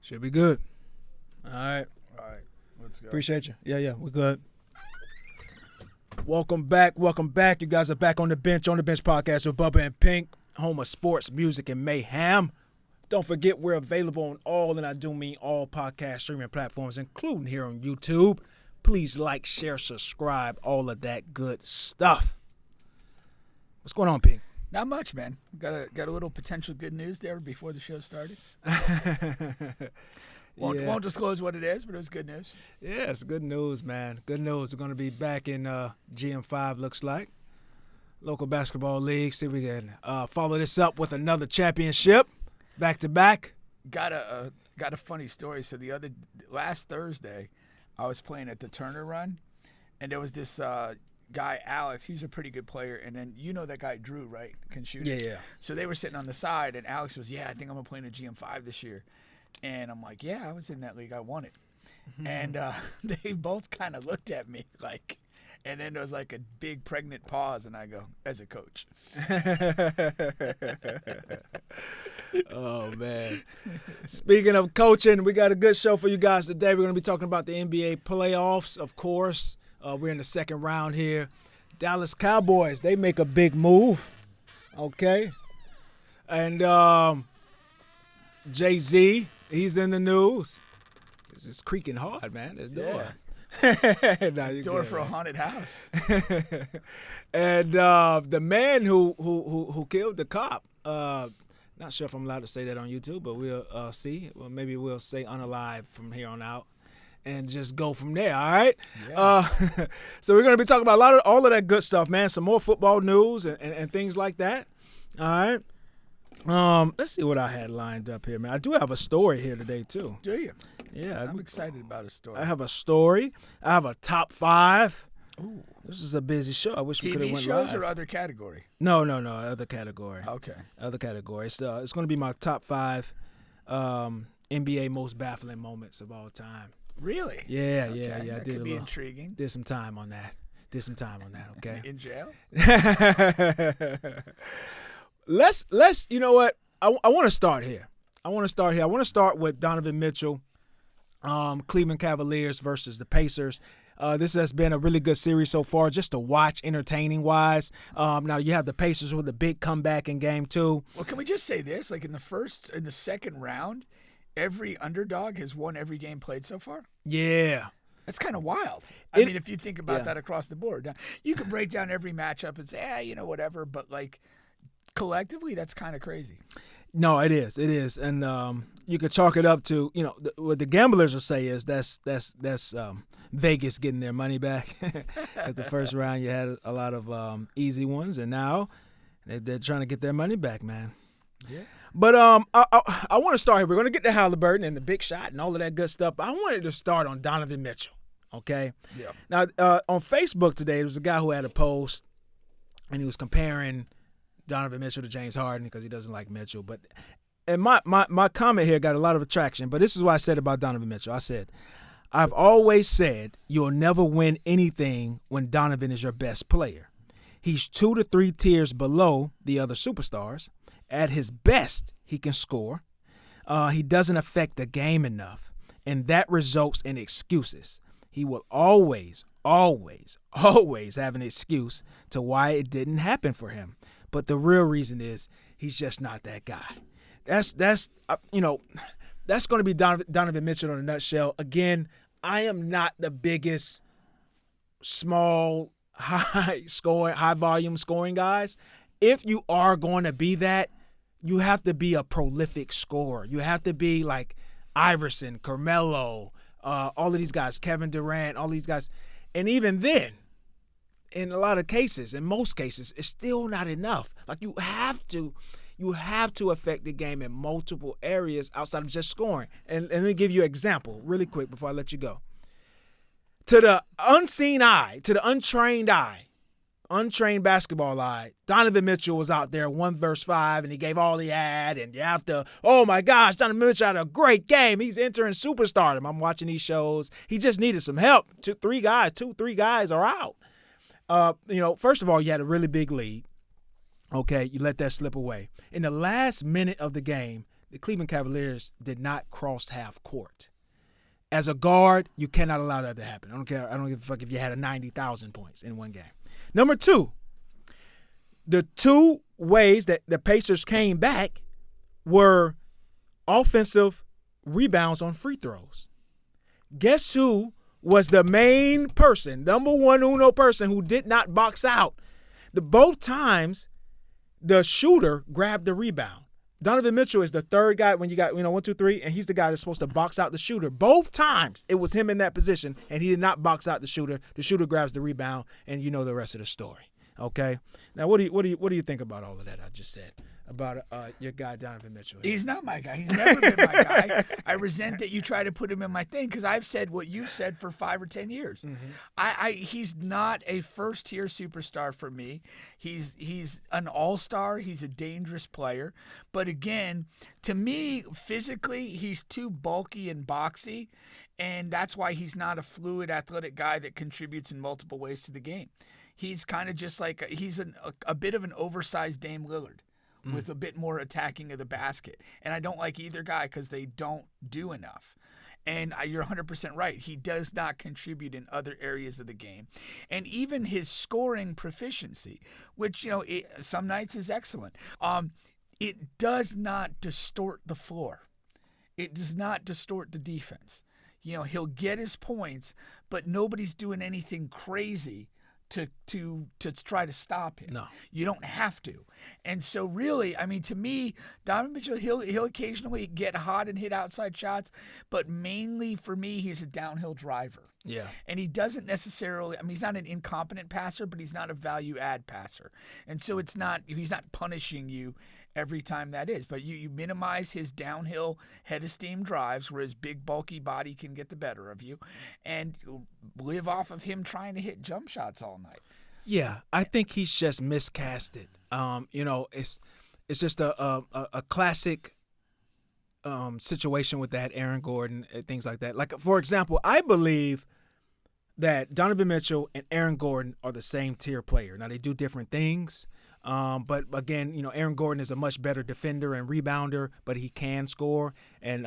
Should be good. All right. All right, let's go. Appreciate you. Yeah, we're good. Welcome back. You guys are back on the bench podcast with Bubba and Pink, home of sports, music, and mayhem. Don't forget we're available on all, and I do mean all podcast streaming platforms, including here on YouTube. Please like, share, subscribe, all of that good stuff. What's going on, Pink? Not much, man. Got a little potential good news there before the show started. Won't disclose what it is, but it was good news. Yeah, it's good news, man. Good news. We're going to be back in GM5, looks like. Local basketball league. See if we can follow this up with another championship. Back to back. Got a funny story. So last Thursday, I was playing at the Turner Run, and there was this guy, Alex. He's a pretty good player. And then you know that guy, Drew, right? Can shoot. Yeah. So they were sitting on the side, and Alex was, I think I'm going to play in a GM5 this year. And I'm like, I was in that league. I won it. Mm-hmm. And they both kind of looked at me like, and then there was like a big pregnant pause, and I go, as a coach. Oh, man. Speaking of coaching, we got a good show for you guys today. We're going to be talking about the NBA playoffs, of course. We're in the second round here. Dallas Cowboys, they make a big move. Okay. And Jay-Z, he's in the news. It's creaking hard, man. This door. Yeah. Door for a haunted house. And the man who killed the cop, not sure if I'm allowed to say that on YouTube, but we'll see. Well, maybe we'll say unalive from here on out and just go from there, all right? Yeah. So we're going to be talking about all of that good stuff, man. Some more football news and things like that, all right? Let's see what I had lined up here, man. I do have a story here today, too. Do you? Yeah. I'm excited about a story. I have a story. I have a top 5. Ooh. This is a busy show. I wish we could have TV went shows live. or other category? No, other category. Okay. Other category. It's going to be my top 5 NBA most baffling moments of all time. Really? Yeah, okay. yeah. That could be intriguing. Did some time on that. Okay? In jail? Let's you know what? I want to start here. I want to start with Donovan Mitchell, Cleveland Cavaliers versus the Pacers. This has been a really good series so far, just to watch, entertaining-wise. Now, you have the Pacers with a big comeback in Game 2. Well, can we just say this? Like in the second round, every underdog has won every game played so far? Yeah. That's kind of wild. I mean, if you think about that across the board. Now, you can break down every matchup and say, whatever, but, like, collectively, that's kind of crazy. No, it is. And you could chalk it up to, what the gamblers will say is that's Vegas getting their money back. At the first round, you had a lot of easy ones, and now they're trying to get their money back, man. Yeah. But I want to start here. We're going to get to Halliburton and the big shot and all of that good stuff. But I wanted to start on Donovan Mitchell, okay? Yeah. Now, on Facebook today, there was a guy who had a post, and he was comparing Donovan Mitchell to James Harden because he doesn't like Mitchell. And my comment here got a lot of attraction, but this is what I said about Donovan Mitchell. I said, I've always said you'll never win anything when Donovan is your best player. He's 2 to 3 tiers below the other superstars. At his best, he can score. He doesn't affect the game enough, and that results in excuses. He will always have an excuse to why it didn't happen for him. But the real reason is he's just not that guy. That's going to be Donovan Mitchell in a nutshell. Again, I am not the biggest small, high volume scoring guys. If you are going to be that, you have to be a prolific scorer. You have to be like Iverson, Carmelo, all of these guys, Kevin Durant, all these guys. And even then, in a lot of cases, in most cases, it's still not enough. Like you have to affect the game in multiple areas outside of just scoring. And let me give you an example really quick before I let you go. To the unseen eye, to the untrained basketball eye, Donovan Mitchell was out there 1 verse 5, and he gave all he had, and you have to, oh my gosh, Donovan Mitchell had a great game. He's entering superstardom. I'm watching these shows. He just needed some help. 2-3 guys are out. First of all, you had a really big lead. Okay, you let that slip away. In the last minute of the game, the Cleveland Cavaliers did not cross half court. As a guard, you cannot allow that to happen. I don't care. I don't give a fuck if you had a 90,000 points in one game. Number two, the two ways that the Pacers came back were offensive rebounds on free throws. Guess who was the main person, number one uno person who did not box out? Both times, the shooter grabbed the rebound. Donovan Mitchell is the third guy when you got, 1, 2, 3, and he's the guy that's supposed to box out the shooter. Both times it was him in that position, and he did not box out the shooter. The shooter grabs the rebound, and you know the rest of the story. Okay. Now, what do you think about all of that I just said about your guy Donovan Mitchell? He's not my guy. He's never been my guy. I resent that you try to put him in my thing because I've said what you've said for 5 or 10 years. Mm-hmm. He's not a first-tier superstar for me. He's an all-star. He's a dangerous player. But again, to me, physically, he's too bulky and boxy, and that's why he's not a fluid, athletic guy that contributes in multiple ways to the game. He's kind of just like he's a bit of an oversized Dame Lillard with a bit more attacking of the basket. And I don't like either guy because they don't do enough. And you're 100% right. He does not contribute in other areas of the game. And even his scoring proficiency, which, some nights is excellent, it does not distort the floor. It does not distort the defense. He'll get his points, but nobody's doing anything crazy to try to stop him. No. You don't have to. And so really, to me, Donovan Mitchell, he'll occasionally get hot and hit outside shots, but mainly for me, he's a downhill driver. Yeah. And he doesn't necessarily, he's not an incompetent passer, but he's not a value add passer. And so he's not punishing you every time that is. But you minimize his downhill head of steam drives where his big bulky body can get the better of you and live off of him trying to hit jump shots all night. Yeah, I think he's just miscasted. It's just a classic situation with that Aaron Gordon and things like that. Like, for example, I believe that Donovan Mitchell and Aaron Gordon are the same tier player. Now, they do different things. But again, Aaron Gordon is a much better defender and rebounder, but he can score, and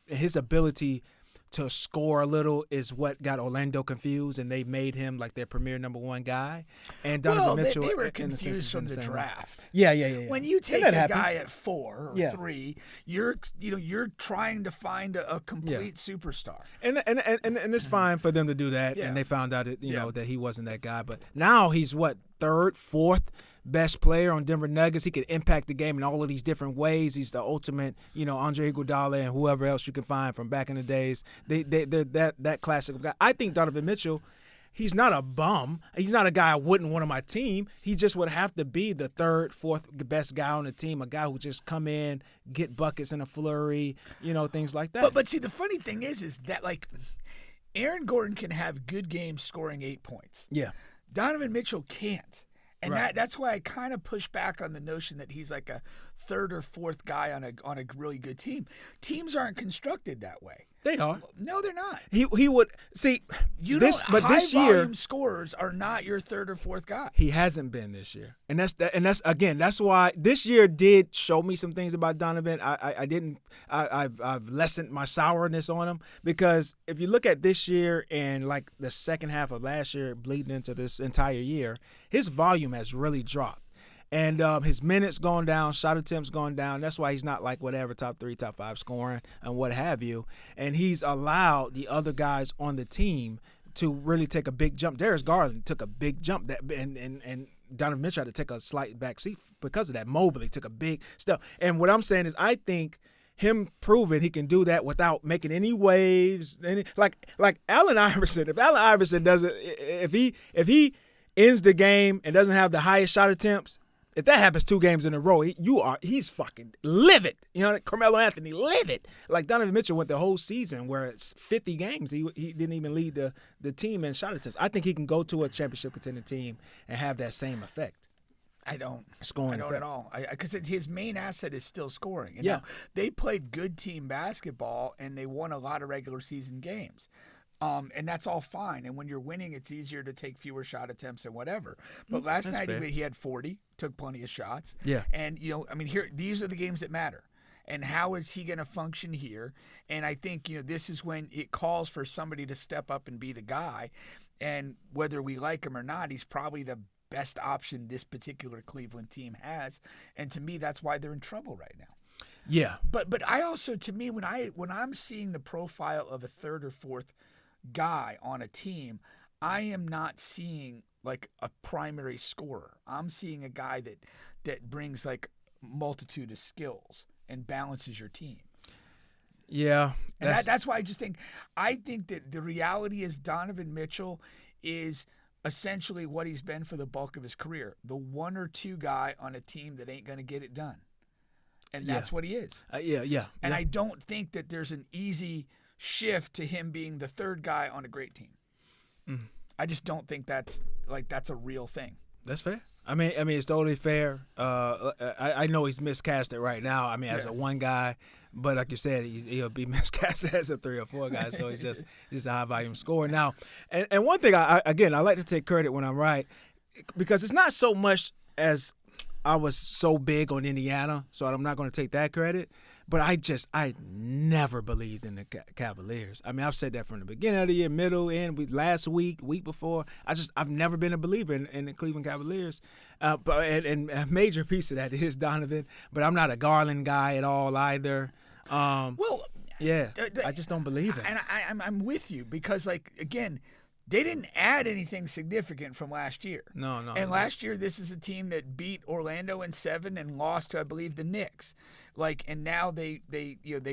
his ability to score a little is what got Orlando confused, and they made him like their premier number one guy. And Donovan Mitchell, they were confused from the draft. Yeah. When you take a guy at 4 or 3, you're trying to find a complete superstar. And it's fine for them to do that. And they found out that he wasn't that guy. But now he's what, 3rd, 4th best player on Denver Nuggets. He could impact the game in all of these different ways. He's the ultimate, Andre Iguodala and whoever else you can find from back in the days. They're that classic guy. I think Donovan Mitchell, he's not a bum. He's not a guy I wouldn't want on my team. He just would have to be the 3rd, 4th best guy on the team, a guy who just come in, get buckets in a flurry, things like that. But see, the funny thing is that, like, Aaron Gordon can have good games scoring 8 points. Yeah. Donovan Mitchell can't. And Right. that's why I kind of push back on the notion that he's like a 3rd or 4th guy on a really good team. Teams aren't constructed that way. They are. No, they're not. He would see this, but this year high-volume scorers are not your 3rd or 4th guy. he hasn't been this year, and that's why this year did show me some things about Donovan. I've lessened my sourness on him because if you look at this year and like the second half of last year bleeding into this entire year, his volume has really dropped. And his minutes gone down, shot attempts gone down. That's why he's not like whatever top 3, top 5 scoring and what have you. And he's allowed the other guys on the team to really take a big jump. Darius Garland took a big jump and Donovan Mitchell had to take a slight back seat because of that. Mobley took a big step. And what I'm saying is I think him proving he can do that without making any waves, like Allen Iverson. If Allen Iverson doesn't, if he ends the game and doesn't have the highest shot attempts, if that happens 2 games in a row, he's fucking livid. Carmelo Anthony, livid. Like Donovan Mitchell went the whole season where it's 50 games. He didn't even lead the team in shot attempts. I think he can go to a championship contending team and have that same effect. I don't Scoring at effect. all. Because his main asset is still scoring. And Yeah. now, they played good team basketball and they won a lot of regular season games. And that's all fine. And when you're winning, it's easier to take fewer shot attempts and whatever. But last That's night fair. he had 40, took plenty of shots. Yeah. And, these are the games that matter. and how is he going to function here? And I think, this is when it calls for somebody to step up and be the guy. And whether we like him or not, he's probably the best option this particular Cleveland team has. And to me, that's why they're in trouble right now. Yeah. But I also, to me, when I'm seeing the profile of a third or fourth guy on a team, I am not seeing like a primary scorer. I'm seeing a guy that brings like multitude of skills and balances your team. Yeah. And that's why I think that the reality is Donovan Mitchell is essentially what he's been for the bulk of his career. The one or two guy on a team that ain't going to get it done. And that's what he is. Yeah. And I don't think that there's an easy shift to him being the third guy on a great team. I just don't think that's a real thing. That's fair. I mean, it's totally fair. I know he's miscasted right now. I mean, as a one guy, but like you said, he'll be miscasted as a 3 or 4 guy. So he's just a high volume scorer now. And one thing, I like to take credit when I'm right, because it's not so much as I was so big on Indiana, so I'm not going to take that credit. But I never believed in the Cavaliers. I mean, I've said that from the beginning of the year, middle, end, last week before. I've never been a believer in the Cleveland Cavaliers. And a major piece of that is Donovan. But I'm not a Garland guy at all either. I just don't believe it. And I'm with you because, like, again, they didn't add anything significant from last year. No. And last year, this is a team that beat Orlando in 7 and lost to, I believe, the Knicks. And now they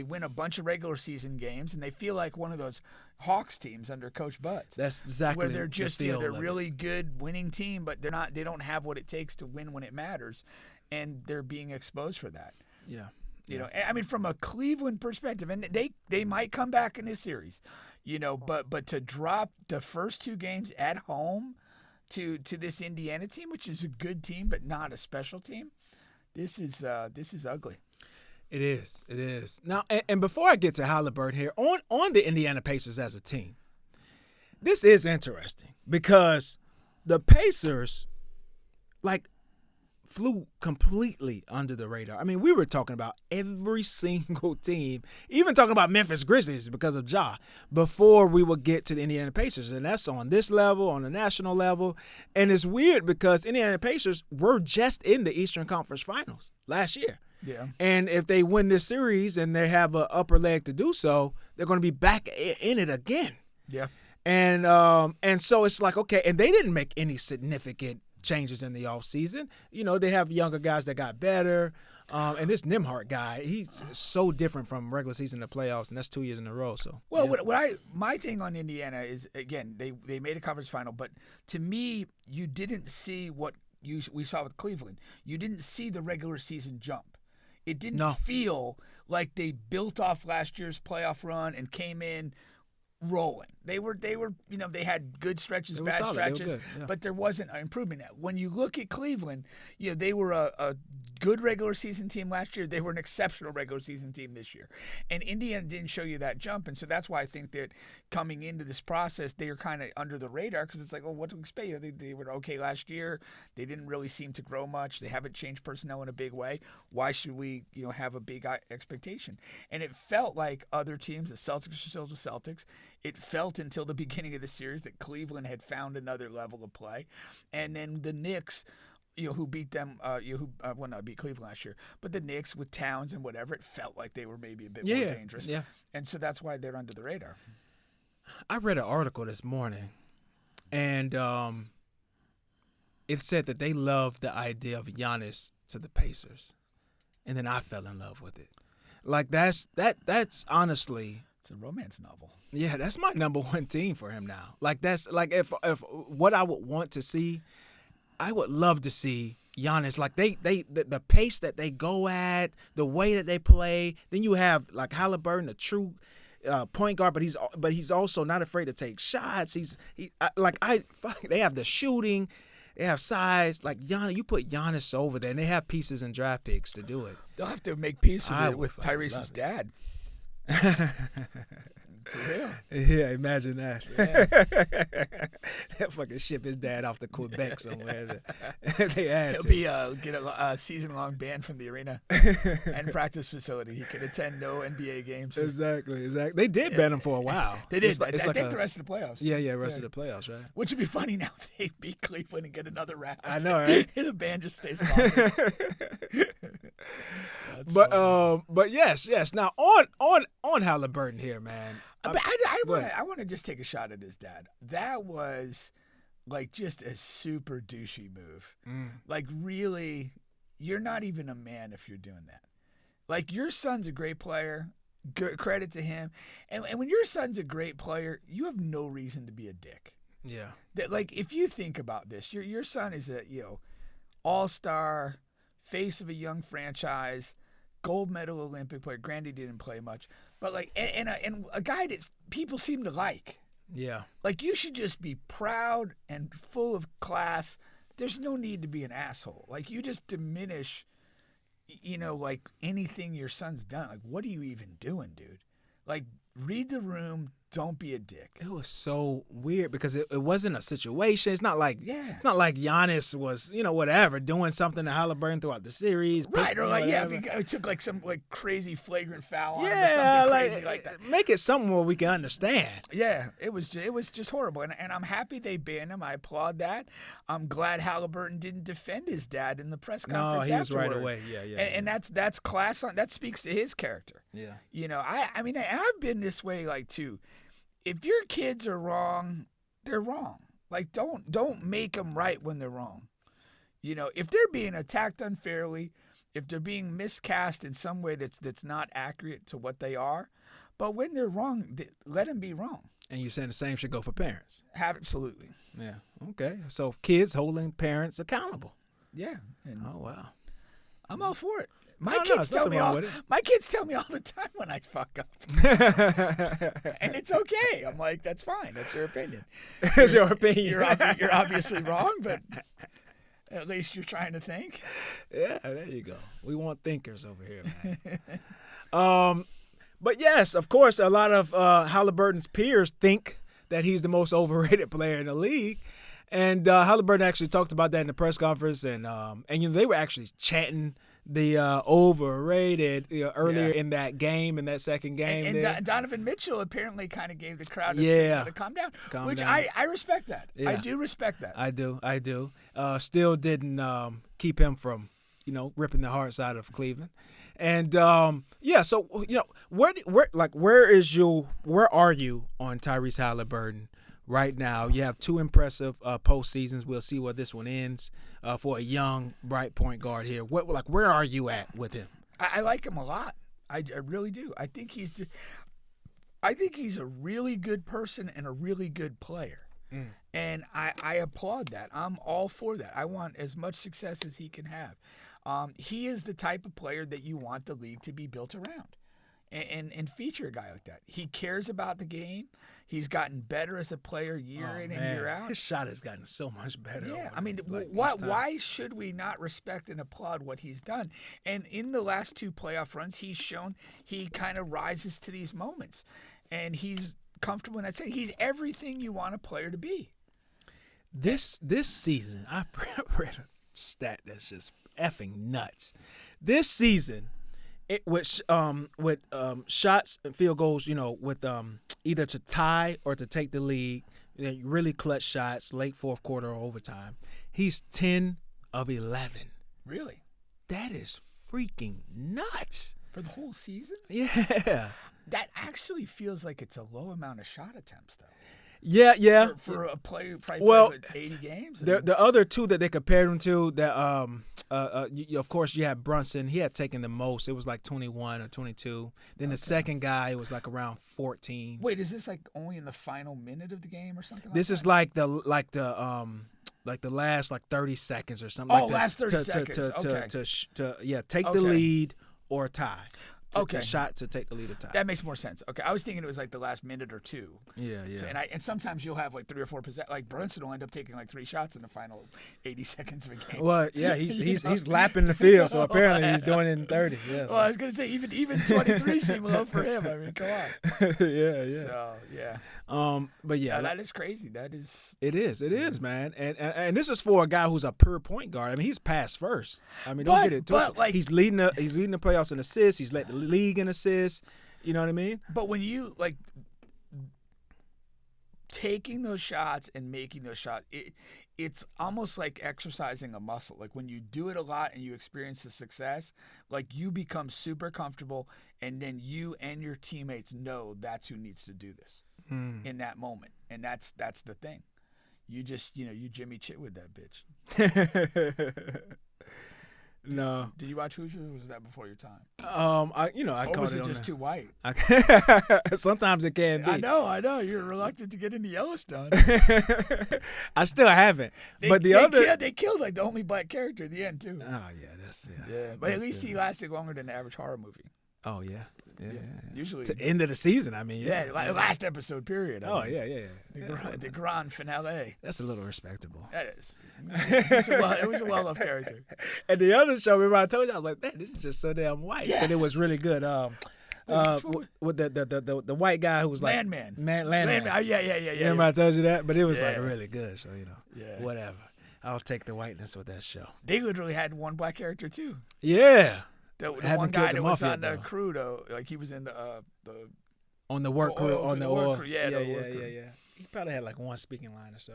win a bunch of regular season games, and they feel like one of those Hawks teams under Coach Buzz. That's exactly where they're just they're really good winning team, but they don't have what it takes to win when it matters, and they're being exposed for that. Yeah. I mean, from a Cleveland perspective, and they might come back in this series, but to drop the first 2 games at home to this Indiana team, which is a good team but not a special team, this is ugly. It is. Now, and before I get to Halliburton here, on the Indiana Pacers as a team, this is interesting because the Pacers, flew completely under the radar. I mean, we were talking about every single team, even talking about Memphis Grizzlies because of Ja, before we would get to the Indiana Pacers. And that's on this level, on the national level. And it's weird because Indiana Pacers were just in the Eastern Conference Finals last year. Yeah. And if they win this series and they have an upper leg to do so, they're going to be back in it again. Yeah. And so it's like, okay, and they didn't make any significant changes in the offseason. They have younger guys that got better. And this Nembhard guy, he's so different from regular season to playoffs, and that's 2 years in a row. So my thing on Indiana is, again, they made a conference final, but to me, you didn't see what we saw with Cleveland. You didn't see the regular season jump. It didn't feel like they built off last year's playoff run and came in rolling. They were, they had good stretches, bad stretches, but there wasn't an improvement. When you look at Cleveland, they were a good regular season team last year. They were an exceptional regular season team this year. And Indiana didn't show you that jump. And so that's why I think that coming into this process, they are kind of under the radar because it's like, what to expect? They were okay last year. They didn't really seem to grow much. They haven't changed personnel in a big way. Why should we, have a big expectation? And it felt like other teams, the Celtics are still the Celtics. It felt until the beginning of the series that Cleveland had found another level of play. And then the Knicks, who beat them, beat Cleveland last year. But the Knicks with Towns and whatever, it felt like they were maybe a bit more dangerous. Yeah. And so that's why they're under the radar. I read an article this morning, and it said that they loved the idea of Giannis to the Pacers. And then I fell in love with it. Like, that's honestly... It's a romance novel. Yeah, that's my number one team for him now. Like, that's like if what I would want to see, I would love to see Giannis. Like the pace that they go at, the way that they play. Then you have like Halliburton, a true point guard, but he's also not afraid to take shots. They have the shooting, they have size. Like Giannis, you put Giannis over there, and they have pieces and draft picks to do it. They'll have to make peace with Tyrese's dad. For real. Yeah, imagine that. Yeah. They'll fucking ship his dad off to Quebec somewhere. They had He'll to. be get a season-long ban from the arena and practice facility. He can attend no NBA games. Exactly. They did ban him for a while. They did. It's I think the rest of the playoffs. Yeah, rest of the playoffs, right? Which would be funny now if they beat Cleveland and get another round. I know, right? The ban just stays longer. But yes. Now on Halliburton here, man. But I want to just take a shot at his dad. That was like just a super douchey move. Like really, you're not even a man if you're doing that. Like your son's a great player. Good credit to him. And when your son's a great player, you have no reason to be a dick. Yeah. That like if you think about this, your son is a all-star, face of a young franchise, gold medal Olympic player. Granted, he didn't play much, but like and a guy that people seem to like. Yeah. Like you should just be proud and full of class. There's no need to be an asshole. Like you just diminish, like anything your son's done. Like what are you even doing, dude? Like read the room. Don't be a dick. It was so weird because it wasn't a situation. It's not like Giannis was, whatever, doing something to Halliburton throughout the series. Right, or like, if he took like some like crazy flagrant foul on him or yeah, something crazy like that. Make it something where we can understand. Yeah, it was just horrible. And I'm happy they banned him. I applaud that. I'm glad Halliburton didn't defend his dad in the press conference. No, he was right afterward. away. Yeah. And that's class on that speaks to his character. Yeah. I mean I've been this way like too. If your kids are wrong, they're wrong. Like don't make them right when they're wrong. If they're being attacked unfairly, if they're being miscast in some way that's not accurate to what they are, but when they're wrong, let them be wrong. And you're saying the same should go for parents. Absolutely. Yeah. Okay. So kids holding parents accountable. Yeah. Oh wow. I'm all for it. My No, kids tell me all the time when I fuck up. And it's okay. I'm like, that's fine. That's your opinion. It's your opinion. You're obviously wrong, but at least you're trying to think. Yeah, there you go. We want thinkers over here, man. But yes, of course, a lot of Halliburton's peers think that he's the most overrated player in the league. And Halliburton actually talked about that in the press conference, and they were actually chanting the overrated earlier in that game, in that second game. And Donovan Mitchell apparently kind of gave the crowd a signal to calm down, which I respect that. Yeah. I do respect that. I do. Still didn't keep him from, ripping the hearts out of Cleveland. And so where are you on Tyrese Halliburton right now? You have two impressive postseasons. We'll see where this one ends for a young, bright point guard here. Where are you at with him? I like him a lot. I really do. I think he's a really good person and a really good player. And I applaud that. I'm all for that. I want as much success as he can have. He is the type of player that you want the league to be built around and feature a guy like that. He cares about the game. He's gotten better as a player year in and year out. His shot has gotten so much better. Yeah, I mean, why should we not respect and applaud what he's done? And in the last two playoff runs, he's shown he kind of rises to these moments. And he's comfortable in that state. He's everything you want a player to be. This season, I read a stat that's just effing nuts. This season, with shots and field goals, with either to tie or to take the lead, really clutch shots, late fourth quarter or overtime. He's 10 of 11. Really? That is freaking nuts. For the whole season? Yeah. That actually feels like it's a low amount of shot attempts, though. Yeah. For a player probably played 80 games. The other two that they compared him to, that of course you have Brunson. He had taken the most. It was like 21 or 22. Then the second guy was like around 14. Wait, is this like only in the final minute of the game or something? This is like the last 30 seconds or something. Last 30 seconds. To take the lead or tie. a shot to take the lead or tie. That makes more sense. Okay, I was thinking it was like the last minute or two. Yeah. So, and sometimes you'll have like 3 or 4 like Brunson will end up taking like 3 shots in the final 80 seconds of a game. Well, yeah, he's lapping the field, so apparently he's doing it in 30. Yeah. Well, I was gonna say even 23 seemed low for him. I mean, come on. Yeah. So yeah. But yeah, that is crazy. That is. It is, man. And this is for a guy who's a pure point guard. I mean, he's pass first. I mean, don't get it twisted. Like, he's leading the playoffs in assists. He's led the league in assists. You know what I mean? But when you like taking those shots and making those shots, it's almost like exercising a muscle. Like when you do it a lot and you experience the success, like you become super comfortable, and then you and your teammates know that's who needs to do this in that moment, and that's the thing. You just you Jimmy Chitwood that bitch. No. Did you watch Hoosiers, or was that before your time? I or caught was it it on just too white? Sometimes it can be. I know. You're reluctant to get into Yellowstone. I still haven't. They killed like the only black character at the end too. Oh yeah, yeah. But at least he lasted longer than the average horror movie. Oh yeah. Usually to end of the season. I mean, yeah, last episode period. I mean, yeah. The grand finale. That's a little respectable. That is. It was a well-loved character. And the other show, remember I told you, I was like, man, this is just so damn white. Yeah. But it was really good. With the white guy who was like Landman. Yeah. Remember I told you that? But it was like Yeah. really good. So Yeah. whatever. I'll take the whiteness with that show. They literally had one black character too. Yeah. The Haven't one guy killed that him was off on yet, the though. crew though, like he was in the On the work crew, on the oil. crew. Yeah, the work crew. Yeah. He probably had like one speaking line or so.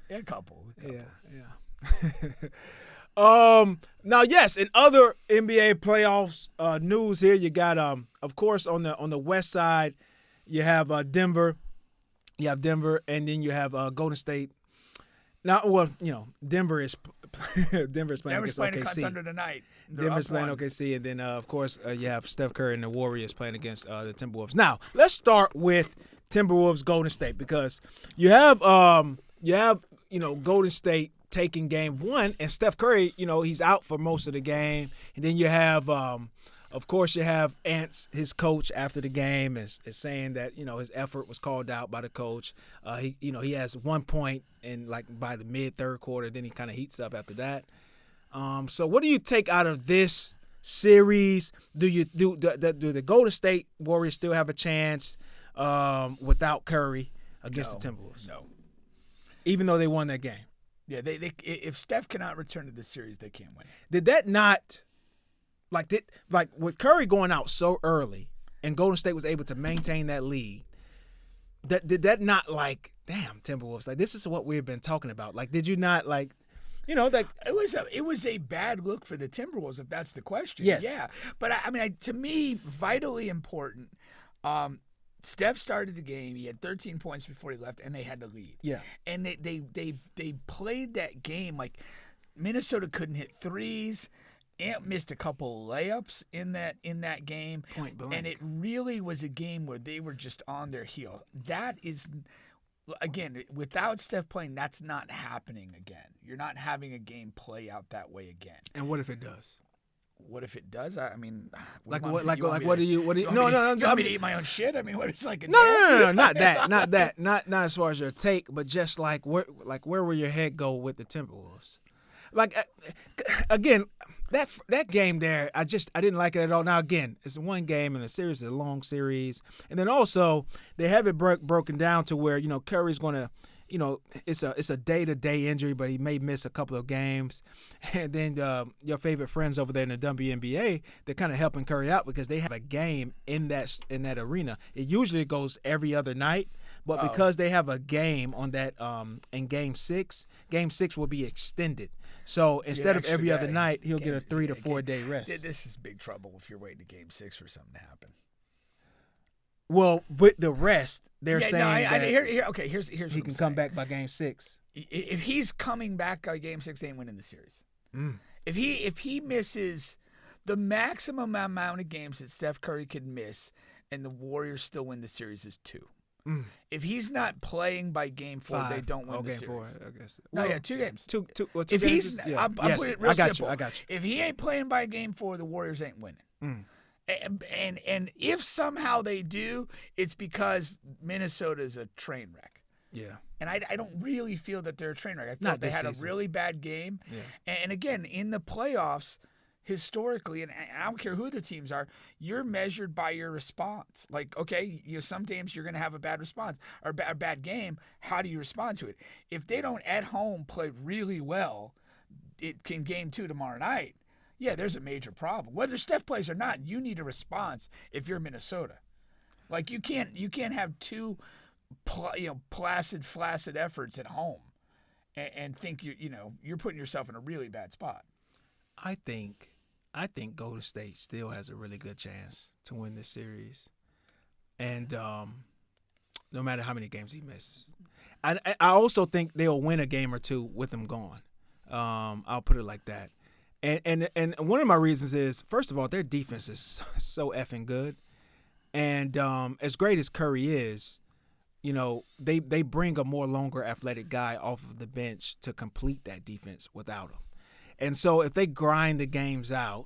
Yeah, a couple. Yeah. Now, yes, in other NBA playoffs news here, you got of course on the west side, you have Denver. You have Denver, and then you have Golden State. Now, well, Denver is playing against OKC. Thunder tonight. Denver's playing OKC, and then of course you have Steph Curry and the Warriors playing against the Timberwolves. Now, let's start with Timberwolves Golden State, because you have Golden State taking game 1, and Steph Curry, he's out for most of the game, and then you have of course you have Ants, his coach, after the game is saying that his effort was called out by the coach. He has 1 point in by the mid third quarter, then he kind of heats up after that. So what do you take out of this series? Do the Golden State Warriors still have a chance without Curry against the Timberwolves? No. Even though they won that game. Yeah, they if Steph cannot return to this series, they can't win. Did that not with Curry going out so early and Golden State was able to maintain that lead? Did that not damn Timberwolves, this is what we've been talking about? Did you not it was a bad look for the Timberwolves, if that's the question. Yes. Yeah. But to me, vitally important. Steph started the game. He had 13 points before he left, and they had the lead. Yeah. And they played that game like Minnesota couldn't hit threes. Ant missed a couple layups in that game. Point blank. And it really was a game where they were just on their heel. That is, again, without Steph playing, that's not happening again. You're not having a game play out that way again. And what if it does? What if it does? I mean, what do you? No. You want me to eat my own shit? I mean, what it's like? No, not that, not as far as your take, but just where will your head go with the Timberwolves? Again, that game there, I didn't like it at all. Now again, it's one game and the series is a long series, and then also they have it broken down to where Curry's gonna. It's a day-to-day injury, but he may miss a couple of games. And then your favorite friends over there in the WNBA, they're kind of helping Curry out because they have a game in that arena. It usually goes every other night, but because they have a game on that in Game 6 will be extended. So instead of every other night, he'll get a 3 to 4 day rest. This is big trouble if you're waiting to Game 6 for something to happen. Well, with the rest, they're saying here's he can come back by Game 6. If he's coming back by Game 6, they ain't winning the series. If he misses the maximum amount of games that Steph Curry could miss, and the Warriors still win the series, is 2. If he's not playing by Game 4, 5. They don't win the series. Game 4, I guess. Well, 2 games. Two if games he's, yeah. I'll put it real simple. I got you. If he ain't playing by Game 4, the Warriors ain't winning. And if somehow they do, it's because Minnesota's a train wreck. Yeah. And I don't really feel that they're a train wreck. I feel Not like they this had season. a really bad game. Yeah. And again, in the playoffs, historically, and I don't care who the teams are, you're measured by your response. Like, okay, some games you're going to have a bad response or a bad game. How do you respond to it? If they don't at home play really well, it can game 2 tomorrow night. Yeah, there's a major problem. Whether Steph plays or not, you need a response if you're Minnesota. Like you can't have two placid, flaccid efforts at home and think you're putting yourself in a really bad spot. I think Golden State still has a really good chance to win this series, and no matter how many games he misses, I also think they'll win a game or two with him gone. I'll put it like that, and one of my reasons is, first of all, their defense is so effing good, and as great as Curry is, they bring a more longer athletic guy off of the bench to complete that defense without him. And so if they grind the games out,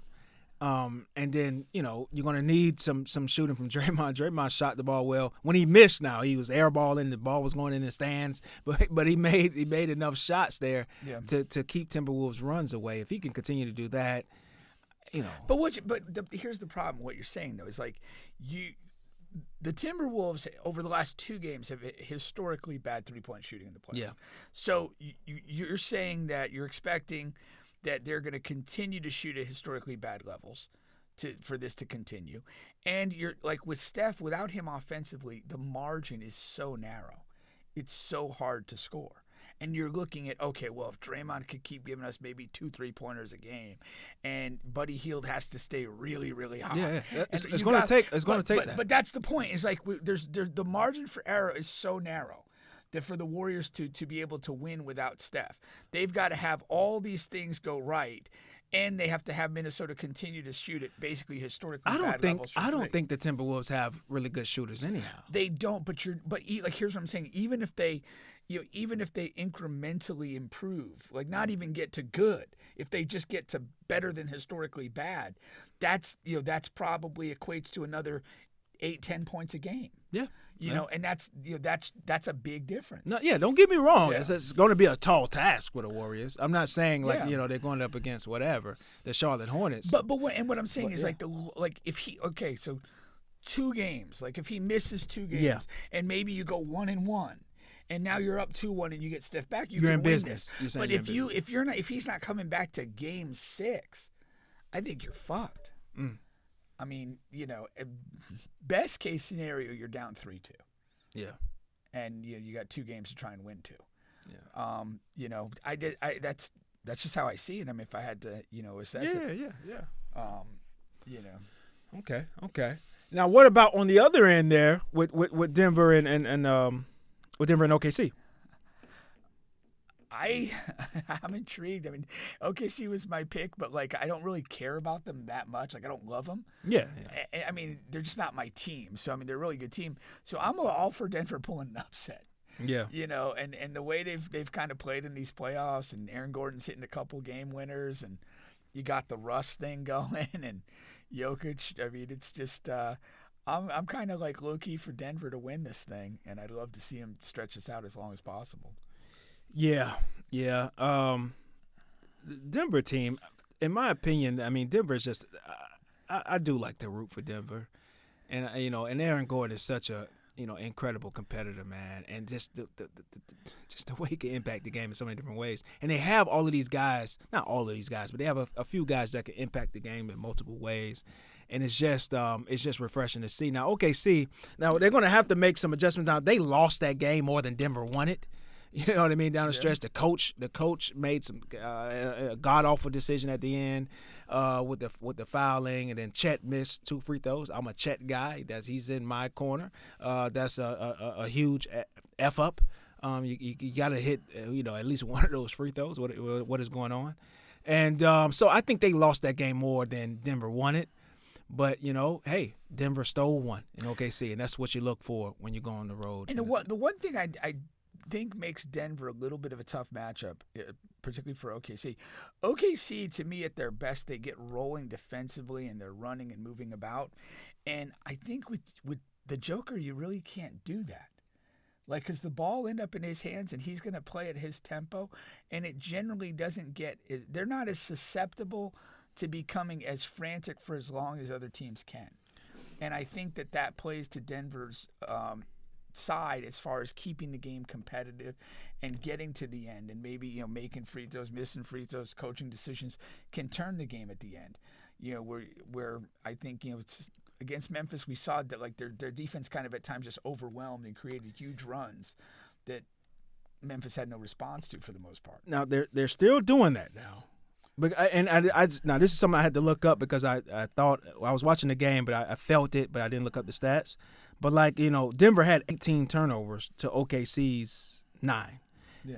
and then, you're going to need some shooting from Draymond. Draymond shot the ball well. When he missed now, he was airballing. The ball was going in the stands. But he made enough shots there to keep Timberwolves' runs away. If he can continue to do that, But here's the problem. What you're saying, though, is like the Timberwolves over the last 2 games have historically bad three-point shooting in the playoffs. Yeah. So you're saying that you're expecting – that they're going to continue to shoot at historically bad levels for this to continue. And you're like with Steph, without him offensively, the margin is so narrow. It's so hard to score. And you're looking at, okay, well, if Draymond could keep giving us maybe 2 3-pointers a game and Buddy Hield has to stay really, really high. Yeah. It's going to take that. But that's the point. It's like the margin for error is so narrow that for the Warriors to be able to win without Steph, they've got to have all these things go right, and they have to have Minnesota continue to shoot at basically historically bad levels. I don't think the Timberwolves have really good shooters anyhow. They don't, but here's what I'm saying. Even if they incrementally improve, like not even get to good, if they just get to better than historically bad, that's probably equates to another 8-10 points a game. Yeah. And that's a big difference. No, yeah, don't get me wrong. Yeah. It's going to be a tall task for the Warriors. I'm not saying they're going up against whatever, the Charlotte Hornets. But what I'm saying is if he so 2 games, like if he misses 2 games and maybe you go 1-1 and now you're up 2-1 and you get Steph back, you're in win business. This. But if he's not coming back to game 6, I think you're fucked. Mm. I mean, best case scenario, you're down 3-2. Yeah. And you got 2 games to try and win 2. Yeah. That's just how I see it. I mean, if I had to, assess it. Yeah. Okay. Now, what about on the other end there with Denver and with Denver and OKC? I'm intrigued. I mean, OKC was my pick, but I don't really care about them that much. I don't love them. Yeah. I mean, they're just not my team. So I mean, they're a really good team. So I'm all for Denver pulling an upset. Yeah. And the way they've kind of played in these playoffs, and Aaron Gordon's hitting a couple game winners, and you got the Russ thing going, and Jokic. I mean, it's just I'm kind of low-key for Denver to win this thing, and I'd love to see him stretch this out as long as possible. Yeah. Denver team, in my opinion, I mean, Denver's just I do like to root for Denver, and and Aaron Gordon is such a incredible competitor, man, and just the way he can impact the game in so many different ways. And they have all of these guys, not all of these guys, but they have a few guys that can impact the game in multiple ways. And it's just refreshing to see. Now, OKC, they're going to have to make some adjustments. Now, they lost that game more than Denver won it. You know what I mean? Down the stretch, the coach made some god awful decision at the end with the fouling, and then Chet missed 2 free throws. I'm a Chet guy. He's in my corner. That's a huge f up. You got to hit at least one of those free throws. What is going on? And so I think they lost that game more than Denver won it. But hey, Denver stole one in OKC, and that's what you look for when you go on the road. And the one thing I think makes Denver a little bit of a tough matchup, particularly for OKC. OKC, to me, at their best, they get rolling defensively and they're running and moving about. And I think with the Joker, you really can't do that. Like, because the ball end up in his hands and he's going to play at his tempo, and it generally doesn't they're not as susceptible to becoming as frantic for as long as other teams can. And I think that plays to Denver's side as far as keeping the game competitive and getting to the end, and maybe making free throws, missing free throws, coaching decisions can turn the game at the end. Where I think it's against Memphis, we saw that like their defense kind of at times just overwhelmed and created huge runs that Memphis had no response to for the most part. Now they're still doing that now. But now this is something I had to look up because I thought I was watching the game, but I felt it, but I didn't look up the stats. But Denver had 18 turnovers to OKC's 9,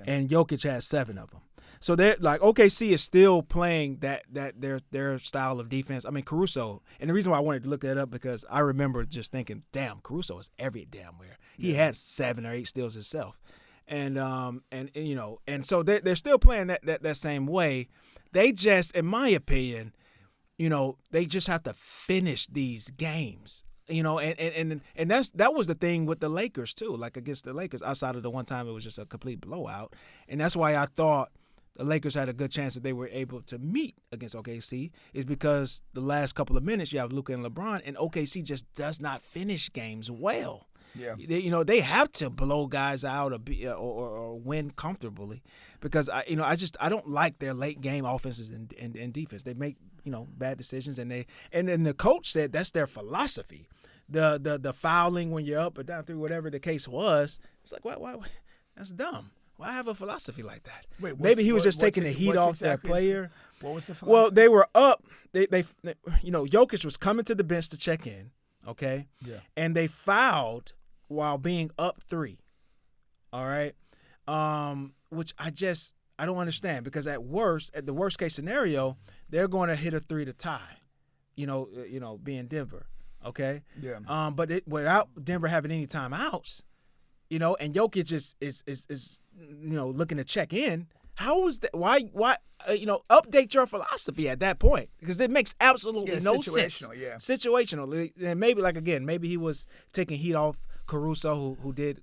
and Jokic had 7 of them. So they're like OKC is still playing that their style of defense. I mean Caruso, and the reason why I wanted to look that up because I remember just thinking, damn, Caruso is every damn where. He had 7 or 8 steals himself, and so they're still playing that same way. They just, in my opinion, they just have to finish these games. And that was the thing with the Lakers too. Like against the Lakers, outside of the one time it was just a complete blowout, and that's why I thought the Lakers had a good chance that they were able to meet against OKC is because the last couple of minutes you have Luka and LeBron, and OKC just does not finish games well. Yeah, they have to blow guys out or win comfortably because I don't like their late game offenses and defense. They make bad decisions and then the coach said that's their philosophy. The fouling when you're up or down through whatever the case was. It's like why that's dumb. Why have a philosophy like that? Wait, maybe he was just taking the heat off that player. What was the philosophy? Well, they were up. They Jokic was coming to the bench to check in, okay? Yeah. And they fouled while being up 3. All right? Which I don't understand because at the worst case scenario, they're going to hit a 3 to tie. Being Denver, okay? Yeah. But without Denver having any timeouts, and Jokic is looking to check in. How is that? Why? Update your philosophy at that point because it makes absolutely no sense. Yeah. Situational. And maybe he was taking heat off Caruso, who did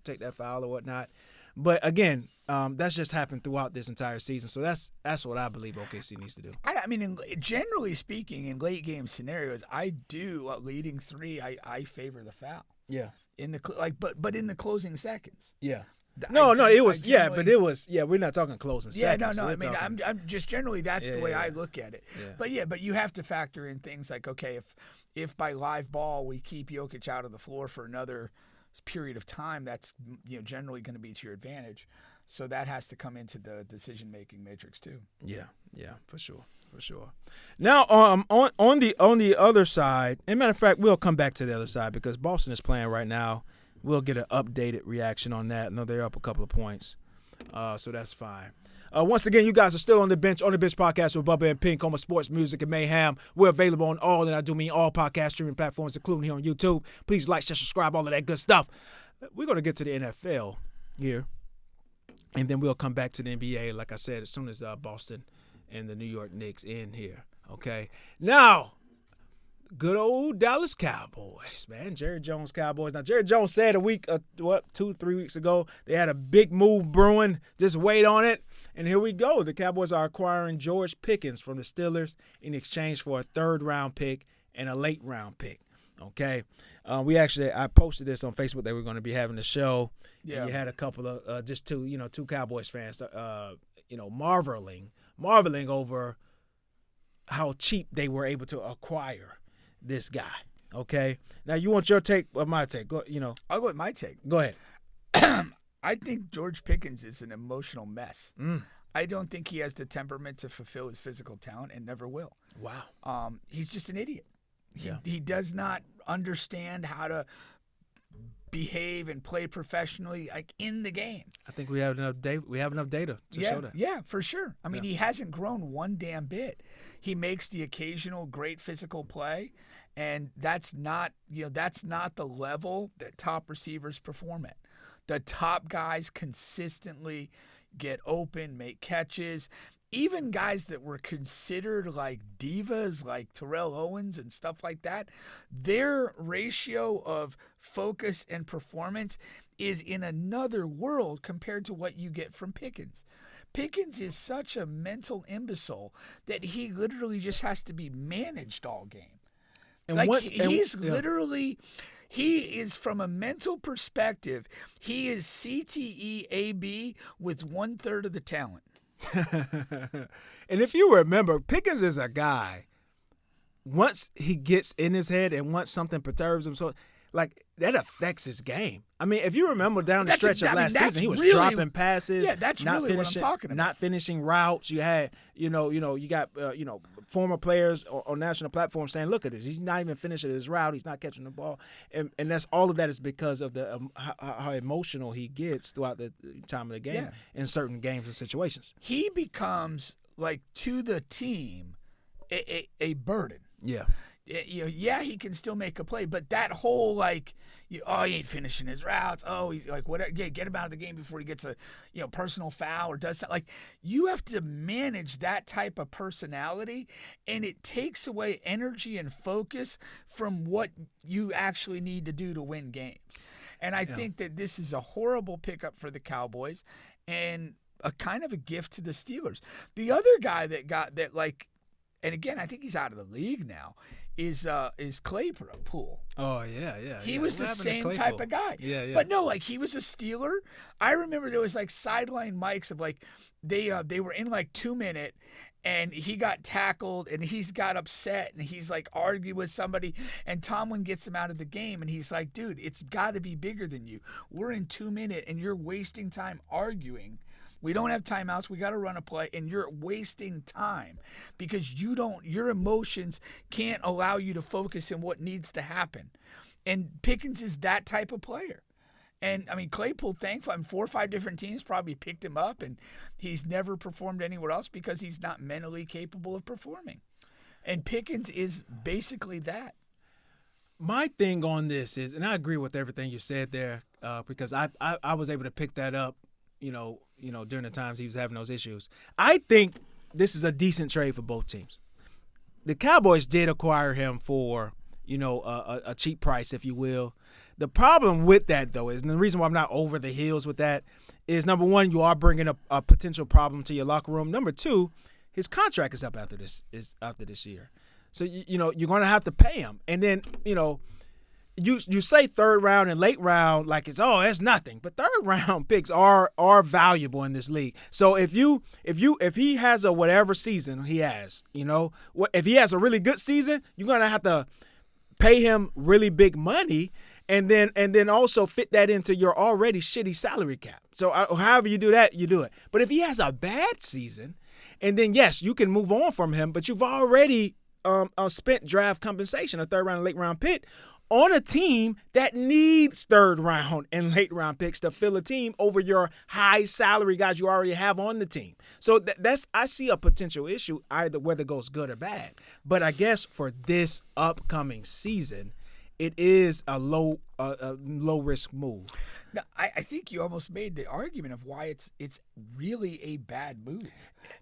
take that foul or whatnot. But again, that's just happened throughout this entire season. So that's what I believe OKC needs to do. I mean, generally speaking, in late game scenarios, I do leading 3. I favor the foul. Yeah. But in the closing seconds. Yeah. It was we're not talking closing seconds. I mean, I'm just generally that's the way I look at it. Yeah. But you have to factor in things like, okay, if by live ball we keep Jokic out of the floor for another period of time, that's generally going to be to your advantage. So that has to come into the decision-making matrix too. Yeah, for sure. Now, on the other side, and matter of fact, we'll come back to the other side because Boston is playing right now. We'll get an updated reaction on that. I know they're up a couple of points, so that's fine. Once again, you guys are still on the bench podcast with Bubba and Pink, home of sports, music, and mayhem. We're available on all, and I do mean all podcast streaming platforms, including here on YouTube. Please like, share, subscribe, all of that good stuff. We're going to get to the NFL here, and then we'll come back to the NBA, like I said, as soon as Boston and the New York Knicks in here, okay? Now, good old Dallas Cowboys, man. Jerry Jones Cowboys. Now, Jerry Jones said 2-3 weeks ago, they had a big move brewing. Just wait on it. And here we go. The Cowboys are acquiring George Pickens from the Steelers in exchange for a 3rd-round pick and a late-round pick. Okay. I posted this on Facebook that we're going to be having the show. Yeah. And you had a couple of two Cowboys fans, marveling over how cheap they were able to acquire this guy. Okay. Now you want your take or my take? I'll go with my take. Go ahead. I think George Pickens is an emotional mess. I don't think he has the temperament to fulfill his physical talent and never will. Wow. He's just an idiot. He does not understand how to behave and play professionally in the game. I think we have enough data to show that. Yeah, for sure. I mean, he hasn't grown one damn bit. He makes the occasional great physical play, and that's not the level that top receivers perform at. The top guys consistently, get open, make catches. Even guys that were considered like divas, like Terrell Owens and stuff like that, their ratio of focus and performance is in another world compared to what you get from Pickens. Pickens is such a mental imbecile that he literally just has to be managed all game. And like once he's literally, he is from a mental perspective, he is CTE AB with 1/3 of the talent. And if you remember, Pickens is a guy, once he gets in his head and once something perturbs him, so like that affects his game. I mean, if you remember down the stretch of last season, he was dropping passes. Yeah, that's not really finishing, what I'm talking about. Not finishing routes. You had, you got, former players on national platforms saying, "Look at this. He's not even finishing his route. He's not catching the ball." And that's all of that is because of the how emotional he gets throughout the time of the game in certain games and situations. He becomes like to the team a burden. Yeah. He can still make a play, but that whole he ain't finishing his routes. Oh, he's like whatever. Yeah, get him out of the game before he gets a personal foul or does something. Like you have to manage that type of personality, and it takes away energy and focus from what you actually need to do to win games. And I think that this is a horrible pickup for the Cowboys, and a kind of a gift to the Steelers. The other guy that got that and again, I think he's out of the league now, is Claypool. Oh, yeah. He was the same type of guy. Yeah. But no, he was a Steeler. I remember there was sideline mics of they were in 2 minute and he got tackled and he's got upset and he's arguing with somebody and Tomlin gets him out of the game and he's like, dude, it's got to be bigger than you. We're in 2 minute and you're wasting time arguing. We don't have timeouts. We got to run a play, and you're wasting time because your emotions can't allow you to focus on what needs to happen. And Pickens is that type of player. And, I mean, Claypool, thankfully, 4 or 5 different teams probably picked him up, and he's never performed anywhere else because he's not mentally capable of performing. And Pickens is basically that. My thing on this is, and I agree with everything you said there because I was able to pick that up, during the times he was having those issues. I think this is a decent trade for both teams. The Cowboys did acquire him for, a cheap price, if you will. The problem with that, though, is, and the reason why I'm not over the heels with that is, number one, you are bringing a potential problem to your locker room. Number two, his contract is up after this year. So, you're going to have to pay him. And then, you say third round and late round like it's nothing, but third round picks are valuable in this league. So if he has a whatever season he has, if he has a really good season, you're gonna have to pay him really big money, and then also fit that into your already shitty salary cap. So however you do that, you do it. But if he has a bad season, and then yes, you can move on from him, but you've already spent draft compensation, a third round and late round pick, on a team that needs third round and late round picks to fill a team over your high salary guys you already have on the team. So I see a potential issue either whether it goes good or bad. But I guess for this upcoming season, it is a low risk move. Now, I think you almost made the argument of why it's really a bad move.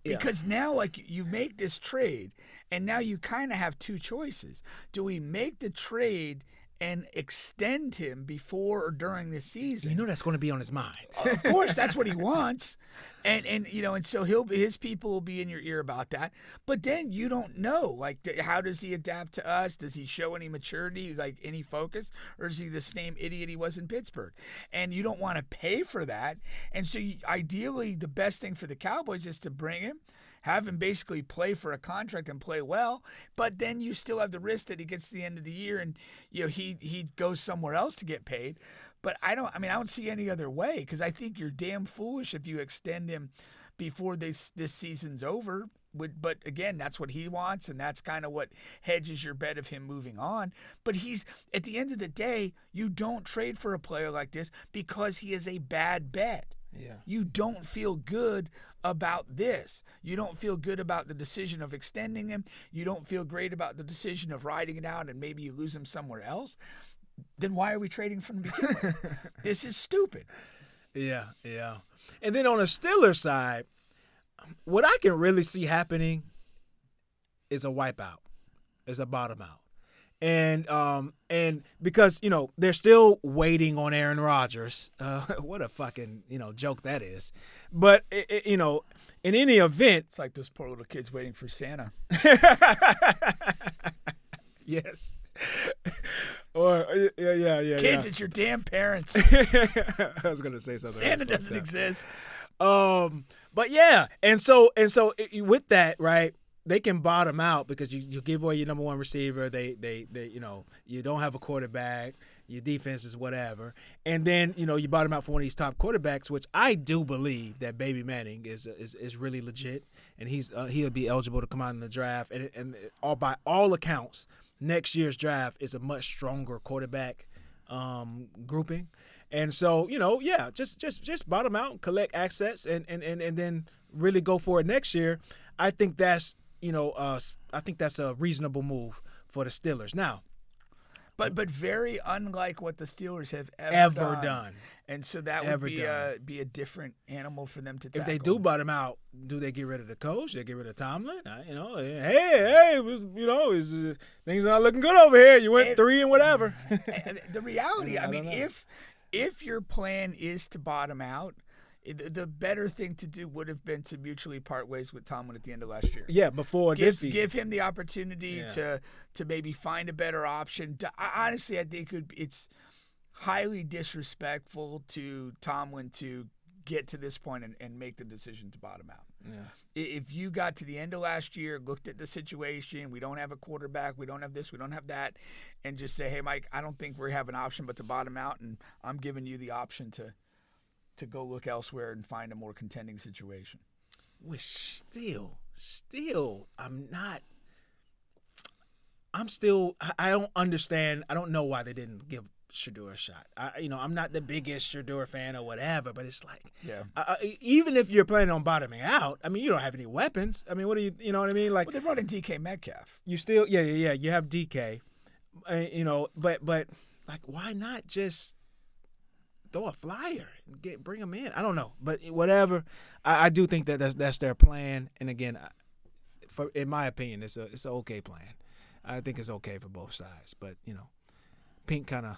Because now you make this trade and now you kind of have two choices. Do we make the trade and extend him before or during the season? That's going to be on his mind. Of course, that's what he wants. And so his people will be in your ear about that. But then you don't know, how does he adapt to us? Does he show any maturity, any focus? Or is he the same idiot he was in Pittsburgh? And you don't want to pay for that. And so ideally, the best thing for the Cowboys is to bring him, have him basically play for a contract and play well, but then you still have the risk that he gets to the end of the year and he goes somewhere else to get paid. But I don't see any other way, because I think you're damn foolish if you extend him before this season's over. But again, that's what he wants, and that's kind of what hedges your bet of him moving on. But at the end of the day, you don't trade for a player like this because he is a bad bet. Yeah. You don't feel good about this. You don't feel good about the decision of extending him. You don't feel great about the decision of riding it out and maybe you lose him somewhere else. Then why are we trading from the beginning? This is stupid. Yeah. And then on the Steelers side, what I can really see happening is a wipeout, is a bottom out. And because, they're still waiting on Aaron Rodgers. What a fucking, joke that is. But, in any event. It's like those poor little kids waiting for Santa. Yes. Or, yeah. Kids, it's your damn parents. I was going to say something. Santa doesn't exist. But yeah. And so with that, right, they can bottom out because you give away your number one receiver. They you don't have a quarterback. Your defense is whatever. And then, you bottom out for one of these top quarterbacks, which I do believe that Baby Manning is really legit. And he'll be eligible to come out in the draft. And all by all accounts, next year's draft is a much stronger quarterback grouping. And so, just bottom out and collect assets and then really go for it next year. I think that's a reasonable move for the Steelers. Now, but very unlike what the Steelers have ever done. And so that would be a different animal for them to tackle. If they do bottom out, do they get rid of the coach? They get rid of Tomlin? Hey, things are not looking good over here. You went 3 and whatever. The reality, if your plan is to bottom out, the better thing to do would have been to mutually part ways with Tomlin at the end of last year. Yeah, before this season. Give him the opportunity to maybe find a better option. Honestly, I think it's highly disrespectful to Tomlin to get to this point and make the decision to bottom out. Yeah. If you got to the end of last year, looked at the situation, we don't have a quarterback, we don't have this, we don't have that, and just say, hey, Mike, I don't think we have an option but to bottom out, and I'm giving you the option to go look elsewhere and find a more contending situation. Which still, I don't understand. I don't know why they didn't give Shedeur a shot. I'm not the biggest Shedeur fan or whatever, but it's like, even if you're planning on bottoming out, you don't have any weapons. What do you know what I mean? Like, well, they brought in DK Metcalf. You still, you have DK, but like, why not just throw a flyer and bring them in? I don't know, but whatever. I do think that's their plan. And again, in my opinion, it's an okay plan. I think it's okay for both sides. But Pink kind of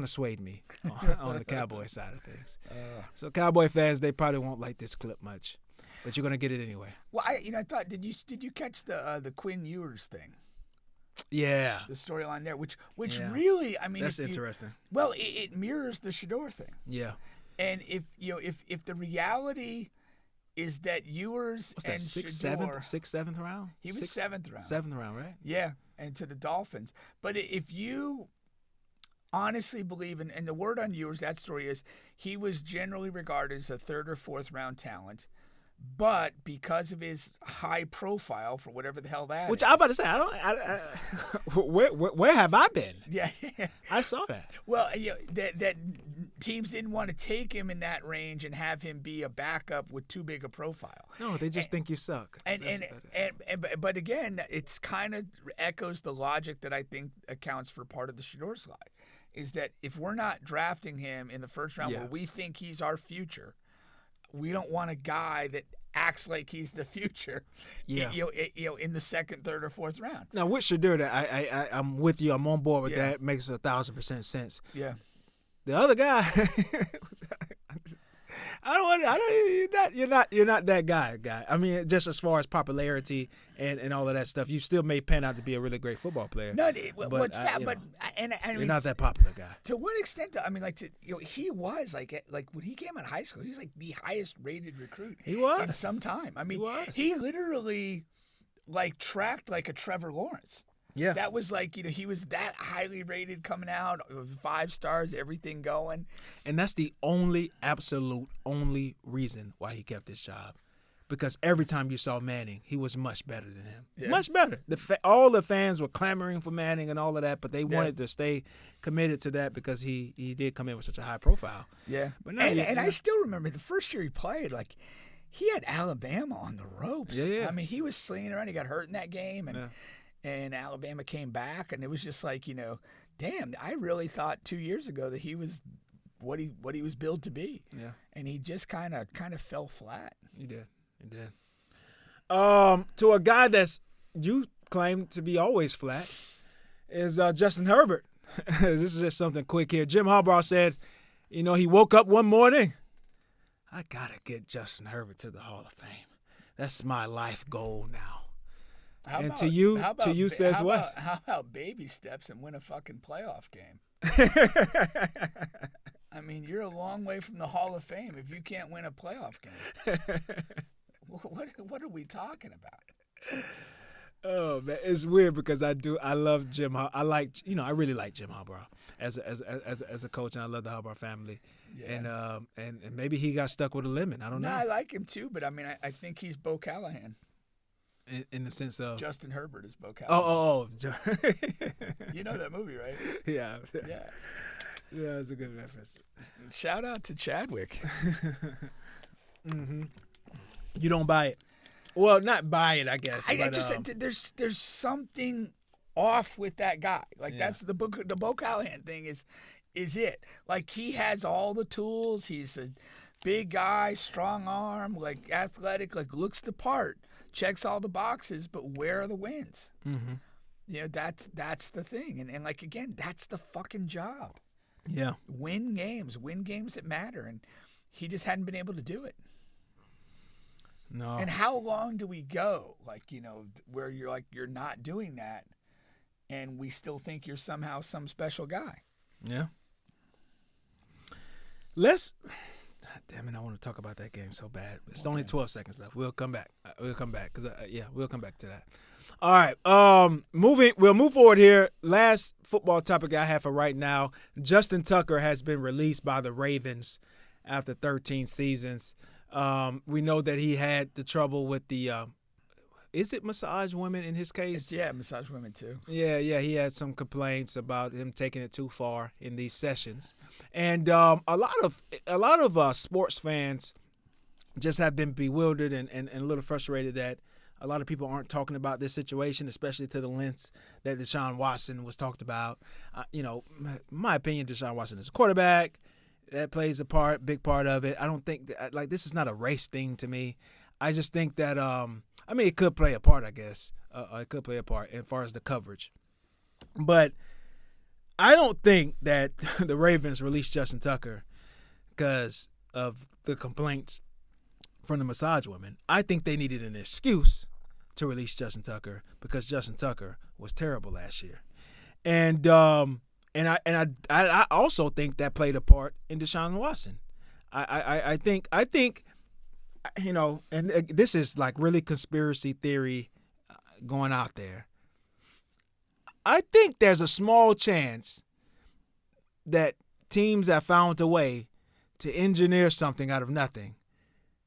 swayed me on the Cowboy side of things. So Cowboy fans, they probably won't like this clip much, but you're gonna get it anyway. Well, I thought, did you catch the Quinn Ewers thing? Yeah, the storyline there, which really, that's interesting. Well, it mirrors the Shedeur thing. Yeah, and if the reality is that Ewers and Shedeur, seventh round, he was seventh round, right? Yeah, and to the Dolphins. But if you honestly believe in, and the word on Ewers, that story is he was generally regarded as a 3rd or 4th round talent. But because of his high profile, for whatever the hell that which is. I'm about to say, where have I been? Yeah, I saw that. Well, that teams didn't want to take him in that range and have him be a backup with too big a profile. No, they just think you suck. But again, it's kind of echoes the logic that I think accounts for part of the Shedeur slide, is that if we're not drafting him in the 1st round where we think he's our future, we don't want a guy that acts like he's the future, in the 2nd, 3rd, or 4th round. Now, with Shedeur, I'm with you. I'm on board with that. It makes 1,000% sense. Yeah. The other guy, you're not that guy. Just as far as popularity and all of that stuff, you still may pan out to be a really great football player. No, you're not that popular guy. To what extent? He was like when he came out of high school, he was like the highest rated recruit. He was in some time. He literally tracked like a Trevor Lawrence. Yeah, that was he was that highly rated coming out, 5 stars, everything going. And that's the absolute only reason why he kept his job. Because every time you saw Manning, he was much better than him. Yeah. Much better. All the fans were clamoring for Manning and all of that, but they wanted to stay committed to that because he did come in with such a high profile. Yeah. But I still remember the first year he played, he had Alabama on the ropes. Yeah. He was slinging around. He got hurt in that game, and Alabama came back, and it was just damn, I really thought 2 years ago that he was what he was built to be. Yeah. And he just kind of fell flat. He did. To a guy that's you claim to be always flat is Justin Herbert. This is just something quick here. Jim Harbaugh said, he woke up one morning, I got to get Justin Herbert to the Hall of Fame. That's my life goal now. To you says what? How about baby steps and win a fucking playoff game? I mean, you're a long way from the Hall of Fame if you can't win a playoff game. What are we talking about? Oh man, it's weird because I love Jim. I really like Jim Harbaugh as a coach, and I love the Harbaugh family. Yeah. And maybe he got stuck with a lemon. I don't know. I like him too, but I mean, I think he's Bo Callahan. In the sense of Justin Herbert is Bo Callahan. Oh. You know that movie, right? Yeah. Yeah. Yeah, it's a good reference. Shout out to Chadwick. Mm-hmm. You don't buy it. Well, not buy it, I guess. I just said there's something off with that guy. Like that's the Bo Callahan thing is it. Like he has all the tools. He's a big guy, strong arm, like athletic, like looks the part, checks all the boxes. But where are the wins? Mm-hmm. That's the thing. And like again, that's the fucking job. Yeah. Win games that matter, and he just hadn't been able to do it. No. And how long do we go, where you're not doing that, and we still think you're somehow some special guy? Yeah. Damn it, I want to talk about that game so bad. It's only 12 seconds left. We'll come back. We'll come back we'll come back to that. All right. We'll move forward here. Last football topic I have for right now. Justin Tucker has been released by the Ravens after 13 seasons. We know that he had the trouble with the is it massage women in his case? Massage women too. Yeah, he had some complaints about him taking it too far in these sessions. And a lot of sports fans just have been bewildered and a little frustrated that a lot of people aren't talking about this situation, especially to the lengths that Deshaun Watson was talked about. In my opinion, Deshaun Watson is a quarterback. That plays a big part of it. I don't think that, this is not a race thing to me. I just think that it could play a part, I guess. It could play a part as far as the coverage. But I don't think that the Ravens released Justin Tucker because of the complaints from the massage women. I think they needed an excuse to release Justin Tucker because Justin Tucker was terrible last year. And I also think that played a part in Deshaun Watson. I think and this is like really conspiracy theory going out there. I think there's a small chance that teams have found a way to engineer something out of nothing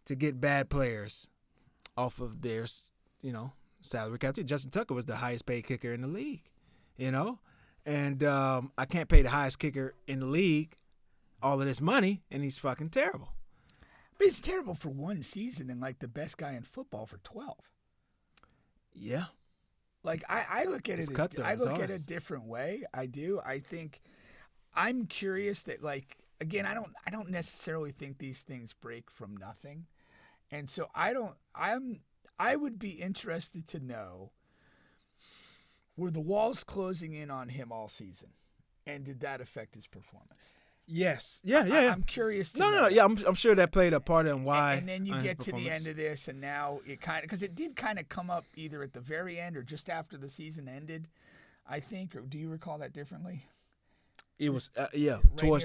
to get bad players off of their, salary cap. Justin Tucker was the highest paid kicker in the league, and I can't pay the highest kicker in the league all of this money, and he's fucking terrible. But he's terrible for one season and the best guy in football for 12. Yeah. I look at it. I look at it a different way. I do. I think I'm curious that again, I don't necessarily think these things break from nothing. And so I would be interested to know, were the walls closing in on him all season, and did that affect his performance? Yes. Yeah. I'm curious to know. No. Yeah, I'm sure that played a part in why. And then you get to the end of this, and now it because it did kind of come up either at the very end or just after the season ended, I think. Or do you recall that differently? It was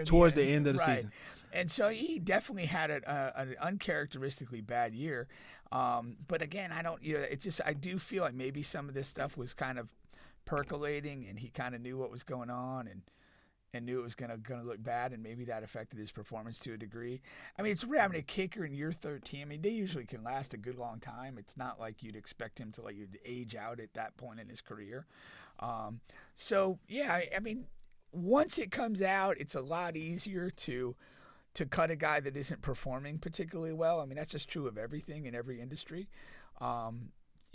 towards the end of the season. And so he definitely had an uncharacteristically bad year. But again, I do feel like maybe some of this stuff was kind of percolating, and he kind of knew what was going on and knew it was gonna look bad, and maybe that affected his performance to a degree. I mean, it's rare having a kicker in year 13. I mean, they usually can last a good long time. It's not like you'd expect him to you'd age out at that point in his career. So yeah, I mean, once it comes out, it's a lot easier to cut a guy that isn't performing particularly well. I mean, that's just true of everything in every industry.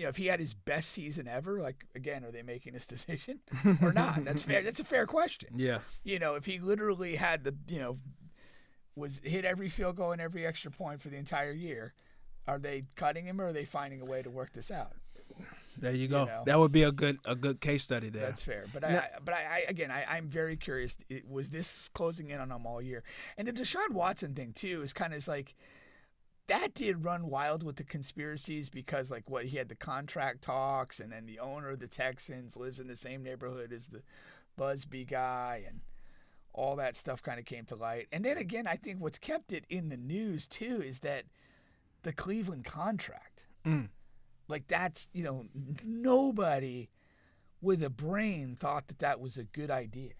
If he had his best season ever, again, are they making this decision or not? That's fair. That's a fair question. Yeah. If he literally had the, was hit every field goal and every extra point for the entire year. Are they cutting him, or are they finding a way to work this out? There you go. You know? That would be a good case study there. That's fair. But Now, I'm very curious. Was this closing in on him all year? And the Deshaun Watson thing too is kind of like that did run wild with the conspiracies because like what he had the contract talks, and then the owner of the Texans lives in the same neighborhood as the Busby guy, and all that stuff kind of came to light. And then again, I think what's kept it in the news too is that the Cleveland contract. Like that's, nobody with a brain thought that was a good idea.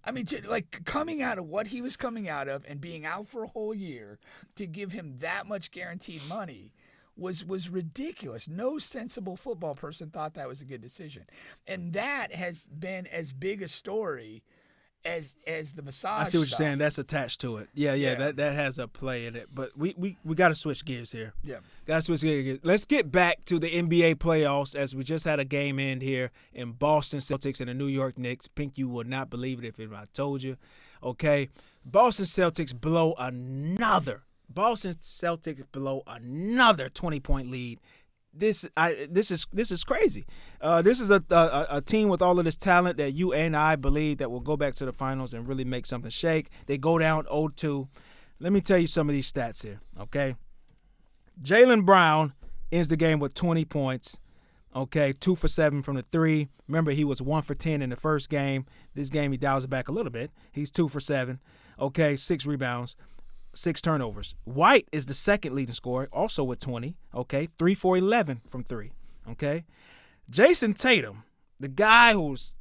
I mean, like coming out of what he was coming out of and being out for a whole year to give him that much guaranteed money was ridiculous. No sensible football person thought that was a good decision. And that has been as big a story as the massage. I see what stuff. you're saying. That's attached to it. Yeah. That has a play in it. But we got to switch gears here. Yeah. Got to switch gears. Let's get back to the NBA playoffs as we just had a game end here in Boston Celtics and the New York Knicks. Pink, you would not believe it if I told you. Okay. Boston Celtics blow another 20-point lead. This is crazy. This is a team with all of this talent that you and I believe that will go back to the finals and really make something shake. They go down 0-2. Let me tell you some of these stats here, okay? Jaylen Brown ends the game with 20 points, okay, 2 for 7 from the three. Remember, he was 1 for 10 in the first game. This game, he dials it back a little bit. He's 2 for 7, okay, 6 rebounds. 6 turnovers. White is the second leading scorer, also with 20, okay? 3 for 11 from 3, okay? Jason Tatum, the guy who's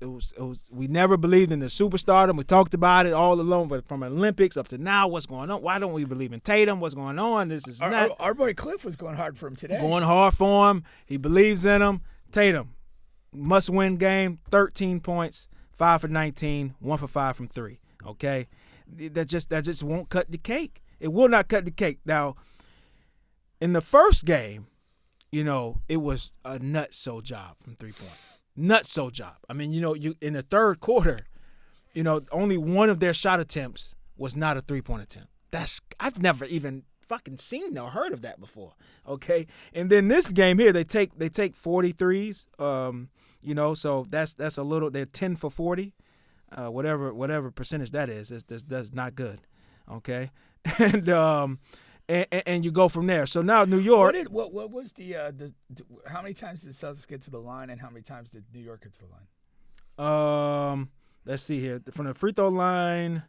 we never believed in the superstardom. We talked about it all along, but from Olympics up to now, what's going on? Why don't we believe in Tatum? What's going on? This is not. Our boy Cliff was going hard for him today. Going hard for him. He believes in him. Tatum, must-win game, 13 points, 5 for 19, 1 for 5 from 3, okay? That just won't cut the cake. It will not cut the cake. Now, in the first game, it was a nutso job from 3-point. Nutso job. I mean, you in the third quarter, only one of their shot attempts was not a 3-point attempt. I've never even fucking seen or heard of that before. Okay, and then this game here, they take 43s. So that's a little. They're 10 for 40. Whatever percentage that is, that's not good, okay? And you go from there. So now New York. What was the how many times did the Celtics get to the line, and how many times did New York get to the line? Let's see here. From the free throw line,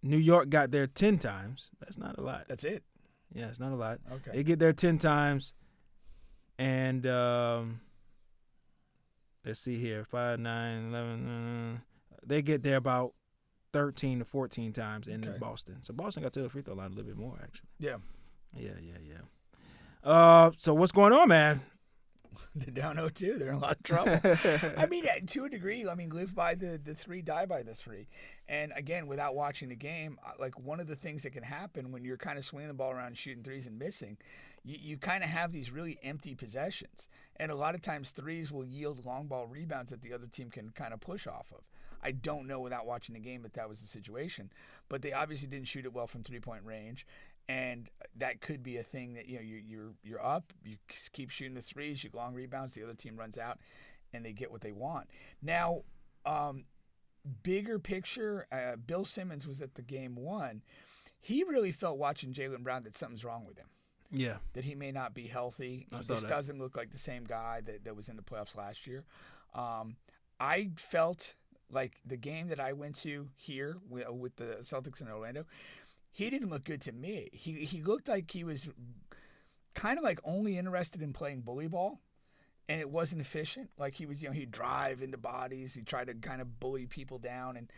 New York got there 10 times. That's not a lot. That's it. Yeah, it's not a lot. Okay. They get there 10 times, and let's see here, 5, 9, 11. They get there about 13 to 14 times in Boston. So Boston got to the free throw line a little bit more, actually. Yeah. So what's going on, man? They're down 0-2. They're in a lot of trouble. I mean, to a degree, live by the 3, die by the 3. And again, without watching the game, like one of the things that can happen when you're kind of swinging the ball around and shooting threes and missing, you kind of have these really empty possessions. And a lot of times threes will yield long ball rebounds that the other team can kind of push off of. I don't know without watching the game that was the situation, but they obviously didn't shoot it well from 3-point range, and that could be a thing that you're up, you keep shooting the threes, you get long rebounds, the other team runs out, and they get what they want. Now, bigger picture, Bill Simmons was at the game 1. He really felt watching Jaylen Brown that something's wrong with him. Yeah, that he may not be healthy. He just doesn't look like the same guy that was in the playoffs last year. I felt like the game that I went to here with the Celtics in Orlando, he didn't look good to me. He looked like he was kind of like only interested in playing bully ball, and it wasn't efficient. Like he was, he'd drive into bodies, he tried to kind of bully people down, and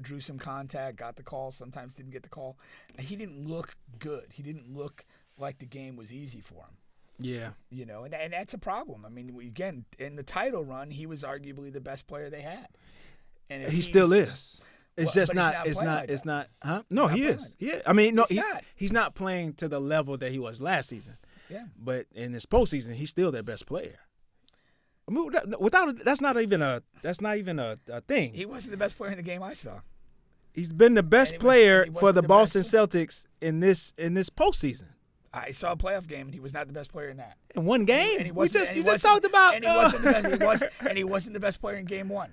drew some contact, got the call, sometimes didn't get the call. And he didn't look good. He didn't look like the game was easy for him. Yeah. And that's a problem. I mean, again, in the title run, he was arguably the best player they had. And he still is. It's just not. It's not. Huh? No, he is. Yeah. I mean, no, he's not playing to the level that he was last season. Yeah. But in this postseason, he's still their best player. I mean, that's not even a thing. He wasn't the best player in the game I saw. He's been the best And player he for wasn't the the Boston best. Celtics in this postseason. I saw a playoff game, and he was not the best player in that. In one game, And he you wasn't, just talked about. And he wasn't the best. And he wasn't the best player in game one.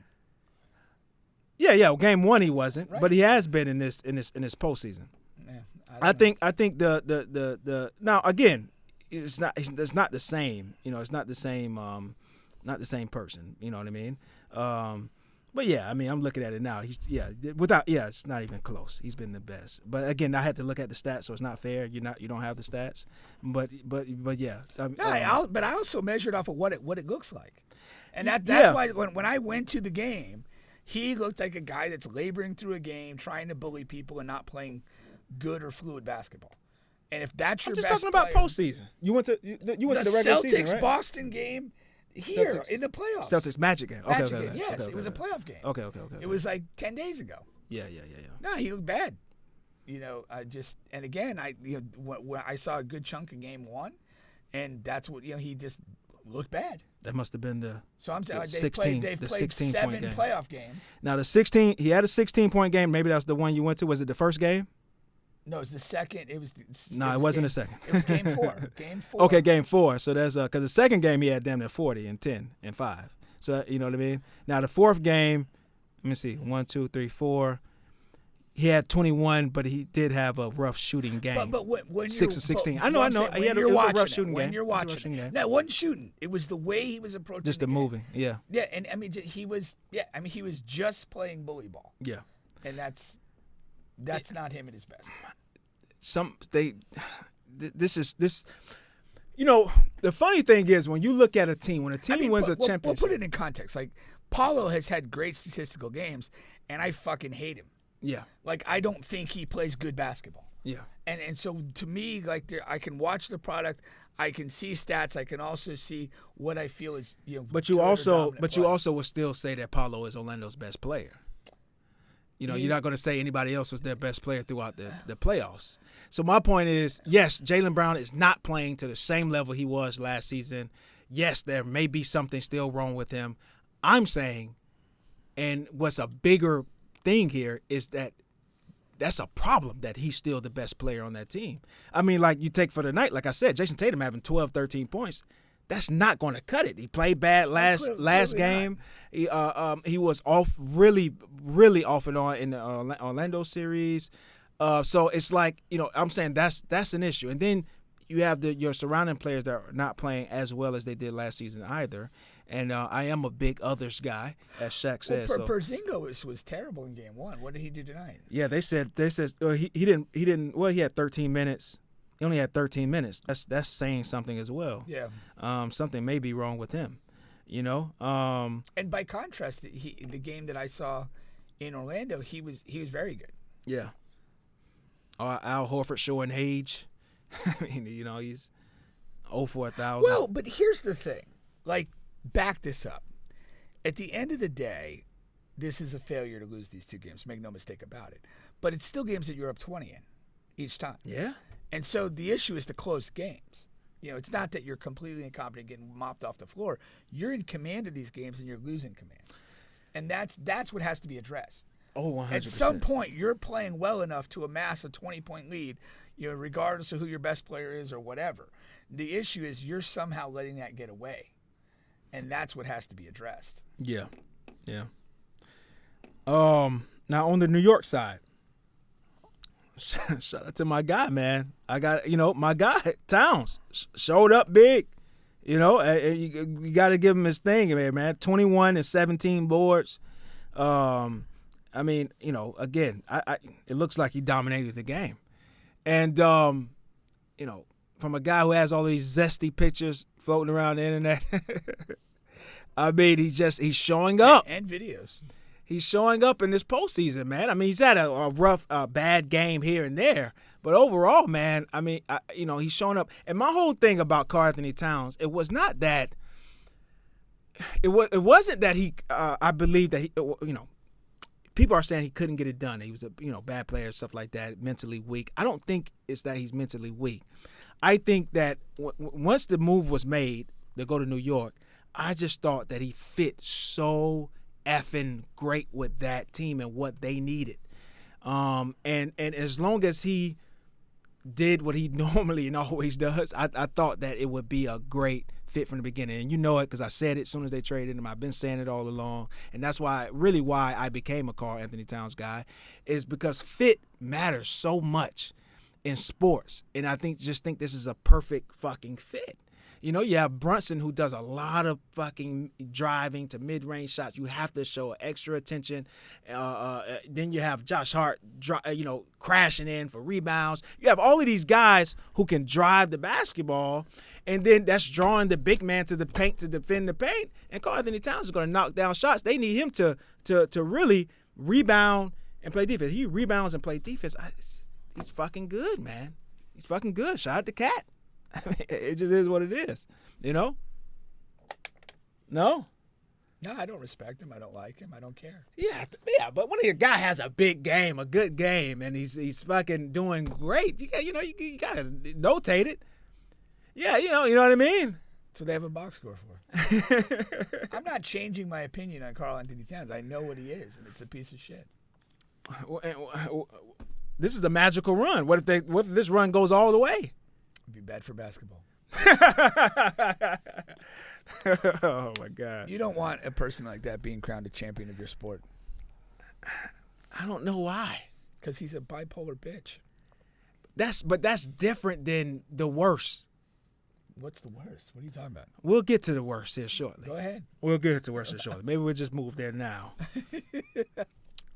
Yeah. Game one he wasn't, Right. but he has been in this postseason. Yeah, I think the now again, it's not the same. It's not the same. Not the same person. You know what I mean? But yeah, I mean, I'm looking at it now. It's not even close. He's been the best. But again, I had to look at the stats, so it's not fair. You don't have the stats. But yeah. But I also measured off of what it looks like, and that's Yeah. why when I went to the game, he looked like a guy that's laboring through a game, trying to bully people and not playing good or fluid basketball. And if that's your I'm just best talking about player, postseason. You went to the regular Celtics season, right? Boston game here Celtics. in the playoffs. Celtics Magic game. Okay, Magic okay, game. okay. Yes, Okay, it was a okay. playoff game. Okay. It was like 10 days ago. Yeah. No, he looked bad. And again, when I saw a good chunk in game one, and that's what he just looked bad. That must have been the. So I'm saying they've played 16 7 point game. playoff games. Now the 16, he had a 16-point game. Maybe that's the one you went to. Was it the first game? No, it was the second. It wasn't game, the second. It was game 4. Game 4. Okay, game 4. So that's because the second game he had damn near 40 and 10 and 5. So you know what I mean. Now the fourth game, let me see, 1, 2, 3, 4. He had 21, but he did have a rough shooting game. But when 6 of 16. I know. He had a rough shooting game. When you're watching it, that wasn't shooting. It was the way he was approaching. Just the game. moving. Yeah. Yeah, and I mean he was just playing bully ball. Yeah. And that's not him at his best. This. The funny thing is when you look at a team, when a team wins a championship. We'll put it in context. Like Paulo has had great statistical games, and I fucking hate him. Yeah. Like I don't think he plays good basketball. Yeah. And so to me, like I can watch the product, I can see stats, I can also see what I feel is But you also would still say that Paulo is Orlando's best player. You're not going to say anybody else was their best player throughout the playoffs. So my point is, yes, Jaylen Brown is not playing to the same level he was last season. Yes, there may be something still wrong with him. I'm saying, and what's a bigger thing here is that's a problem that he's still the best player on that team. I mean, like you take for the night, like I said, Jason Tatum having 12, 13 points. That's not going to cut it. He played bad last game. He was off really off and on in the Orlando series. So it's like I'm saying that's an issue. And then you have your surrounding players that are not playing as well as they did last season either. And I am a big others guy, as Shaq said. Porzingis was terrible in game 1. What did he do tonight? Yeah, they said he didn't. Well, he had 13 minutes. He only had 13 minutes. That's saying something as well. Yeah. Something may be wrong with him, And by contrast, the game that I saw in Orlando, he was very good. Yeah. Al Horford showing age. I mean, he's 0 for 1,000. Well, but here's the thing. Like, back this up. At the end of the day, this is a failure to lose these 2 games. Make no mistake about it. But it's still games that you're up 20 in each time. Yeah. And so the issue is the close games. It's not that you're completely incompetent getting mopped off the floor. You're in command of these games and you're losing command. And that's what has to be addressed. Oh, 100%. At some point, you're playing well enough to amass a 20-point lead, regardless of who your best player is or whatever. The issue is you're somehow letting that get away. And that's what has to be addressed. Yeah. Yeah. Now on the New York side, shout out to my guy, man. I got, my guy, Towns, showed up big. You got to give him his thing, man. 21 and 17 boards. I mean, again, it looks like he dominated the game. And, from a guy who has all these zesty pictures floating around the internet, I mean, he's showing up. And videos. He's showing up in this postseason, man. I mean, he's had a rough, bad game here and there. But overall, man, I mean, he's showing up. And my whole thing about Karl-Anthony Towns, it was not that – it wasn't that he I believe that he people are saying he couldn't get it done. He was a bad player, stuff like that, mentally weak. I don't think it's that he's mentally weak. I think that once the move was made to go to New York, I just thought that he fit so effing great with that team and what they needed. And as long as he did what he normally and always does, I thought that it would be a great fit from the beginning. And you know it because I said it as soon as they traded him. I've been saying it all along. And that's why I became a Karl Anthony Towns guy, is because fit matters so much in sports. And I think this is a perfect fucking fit. You know, you have Brunson, who does a lot of fucking driving to mid-range shots. You have to show extra attention. Then you have Josh Hart, crashing in for rebounds. You have all of these guys who can drive the basketball, and then that's drawing the big man to the paint to defend the paint. And Karl Anthony Towns is going to knock down shots. They need him to really rebound and play defense. He rebounds and plays defense. He's fucking good, man. He's fucking good. Shout out to Cat. It just is what it is, you know? No? No, I don't respect him. I don't like him. I don't care. Yeah, but when a guy has a big game, a good game, and he's fucking doing great, you gotta notate it. Yeah, you know what I mean? That's what they have a box score for. I'm not changing my opinion on Karl Anthony Towns. I know what he is, and it's a piece of shit. This is a magical run. What if this run goes all the way? It'd be bad for basketball. Oh my gosh. You don't want a person like that being crowned a champion of your sport. I don't know why. Because he's a bipolar bitch. That's different than the worst. What's the worst? What are you talking about? We'll get to the worst here shortly. Go ahead. We'll get to the worst here shortly. Maybe we'll just move there now.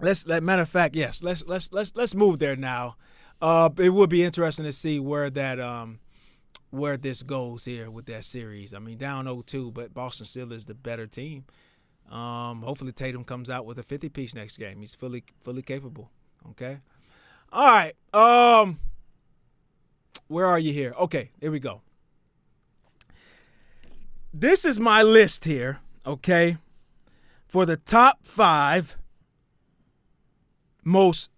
Matter of fact, yes. Let's move there now. It would be interesting to see where this goes here with that series. I mean, down 0-2, but Boston still is the better team. Hopefully Tatum comes out with a 50-piece next game. He's fully capable. Okay. All right. Where are you here? Okay, here we go. This is my list here, okay, for the top 5 most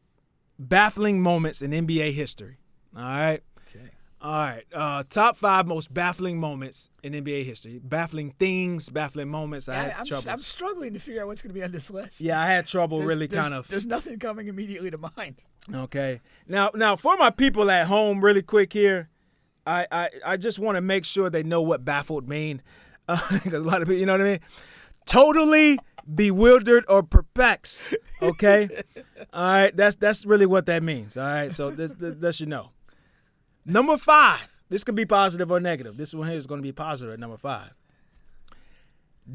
baffling moments in NBA history. All right. Okay. All right. Top 5 most baffling moments in NBA history. Baffling things, baffling moments. I'm struggling to figure out what's going to be on this list. Yeah, I had trouble There's nothing coming immediately to mind. Okay. Now for my people at home, really quick here, I just want to make sure they know what baffled mean, because a lot of people, you know what I mean? Totally bewildered or perplexed. Okay. All right. That's really what that means. All right. So that you know. Number 5. This can be positive or negative. This one here is going to be positive at number 5.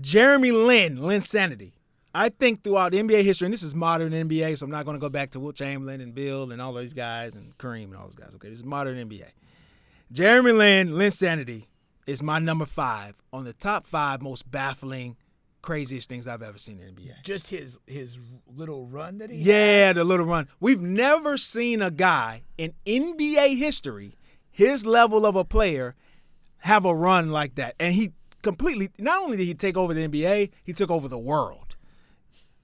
Jeremy Lin Sanity. I think throughout NBA history, and this is modern NBA, so I'm not going to go back to Wilt Chamberlain and Bill and all those guys and Kareem and all those guys. Okay, this is modern NBA. Jeremy Lin Sanity is my number 5 on the top 5 most baffling, craziest things I've ever seen in the NBA. Just his little run that he had? Yeah, the little run. We've never seen a guy in NBA history, his level of a player, have a run like that. And he completely, not only did he take over the NBA, he took over the world.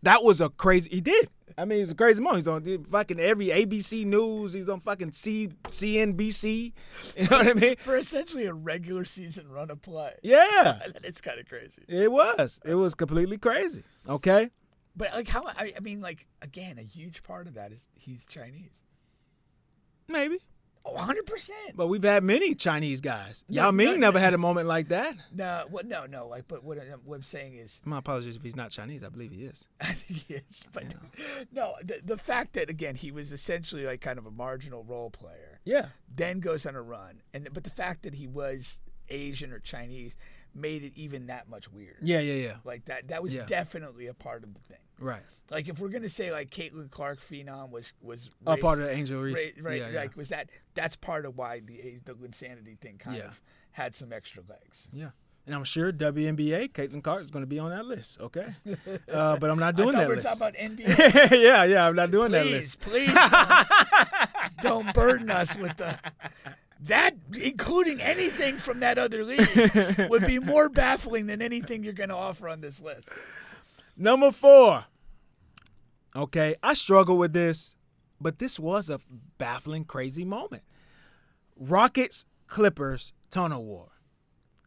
That was he did. I mean, it was a crazy moment. He's on fucking every ABC News. He's on fucking CNBC. You know what I mean? For essentially a regular season run of play. Yeah. It's kind of crazy. It was. It was completely crazy. Okay? But, again, a huge part of that is he's Chinese. Maybe. Oh, 100%. But we've had many Chinese guys. Yao Ming never had a moment like that. No. But what I'm saying is, my apologies if he's not Chinese. I believe he is. I think he is. But no, the fact that again he was essentially like kind of a marginal role player. Yeah. Then goes on a run, but the fact that he was Asian or Chinese made it even that much weird. Yeah. Like that was definitely a part of the thing. Right. Like if we're gonna say like Caitlin Clark phenom was part of the Angel Reese. Right. Yeah. Like was that's part of why the insanity thing kind of had some extra legs. Yeah. And I'm sure WNBA, Caitlin Clark is going to be on that list, okay? But I'm not doing that list. I thought we were talking about NBA. yeah, I'm not doing that list. Please, don't burden us with that, including anything from that other league, would be more baffling than anything you're going to offer on this list. Number 4. Okay, I struggle with this, but this was a baffling, crazy moment. Rockets, Clippers, tunnel war.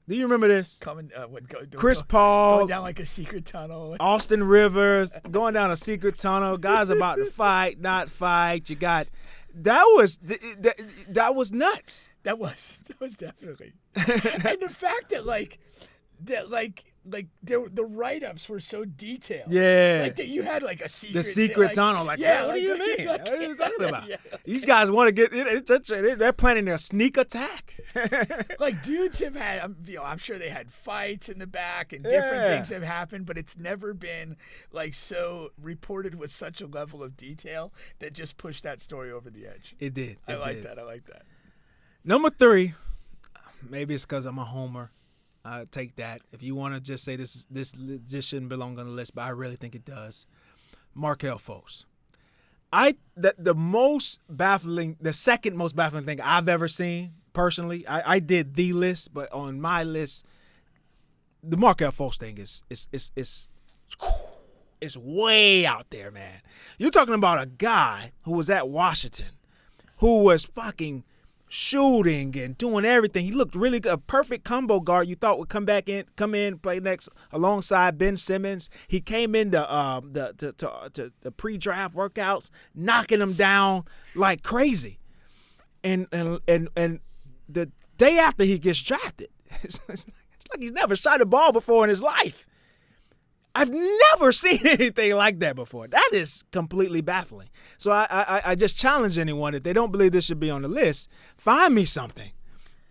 Do you remember this? Coming, Chris Paul, going down like a secret tunnel. Austin Rivers, going down a secret tunnel. Guys about to fight, not fight. You got that was nuts. That was definitely. And the fact that the write-ups were so detailed. Yeah. Like that you had like a secret. The secret tunnel. Like, yeah, what do you mean? like, What are you talking about? Yeah. These guys want to get. They're planning a sneak attack. Like dudes have had, I'm sure they had fights in the back and different things have happened, but it's never been like so reported with such a level of detail that just pushed that story over the edge. It did. I like that. Number 3, maybe it's because I'm a homer. Take that. If you want to just say this shouldn't belong on the list, but I really think it does. Markelle Fultz. The second most baffling thing I've ever seen personally. I did the list, but on my list, the Markelle Fultz thing is way out there, man. You're talking about a guy who was at Washington, who was fucking shooting and doing everything. He looked really good. A perfect combo guard you thought would come in, play next alongside Ben Simmons. He came into the pre-draft workouts, knocking them down like crazy. And the day after he gets drafted, it's like he's never shot a ball before in his life. I've never seen anything like that before. That is completely baffling. So I just challenge anyone, if they don't believe this should be on the list, find me something.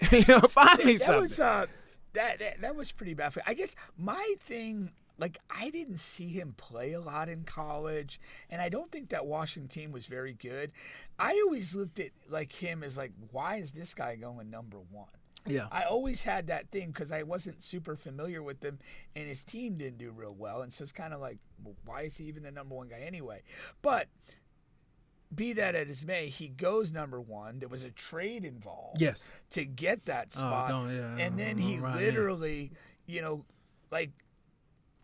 Find me something. That was pretty baffling. I guess my thing, like, I didn't see him play a lot in college, and I don't think that Washington team was very good. I always looked at like him as like, why is this guy going number 1? Yeah. I always had that thing because I wasn't super familiar with him, and his team didn't do real well. And so it's kind of like, well, why is he even the number 1 guy anyway? But be that as it may, he goes number 1. There was a trade involved to get that spot. And then he literally, like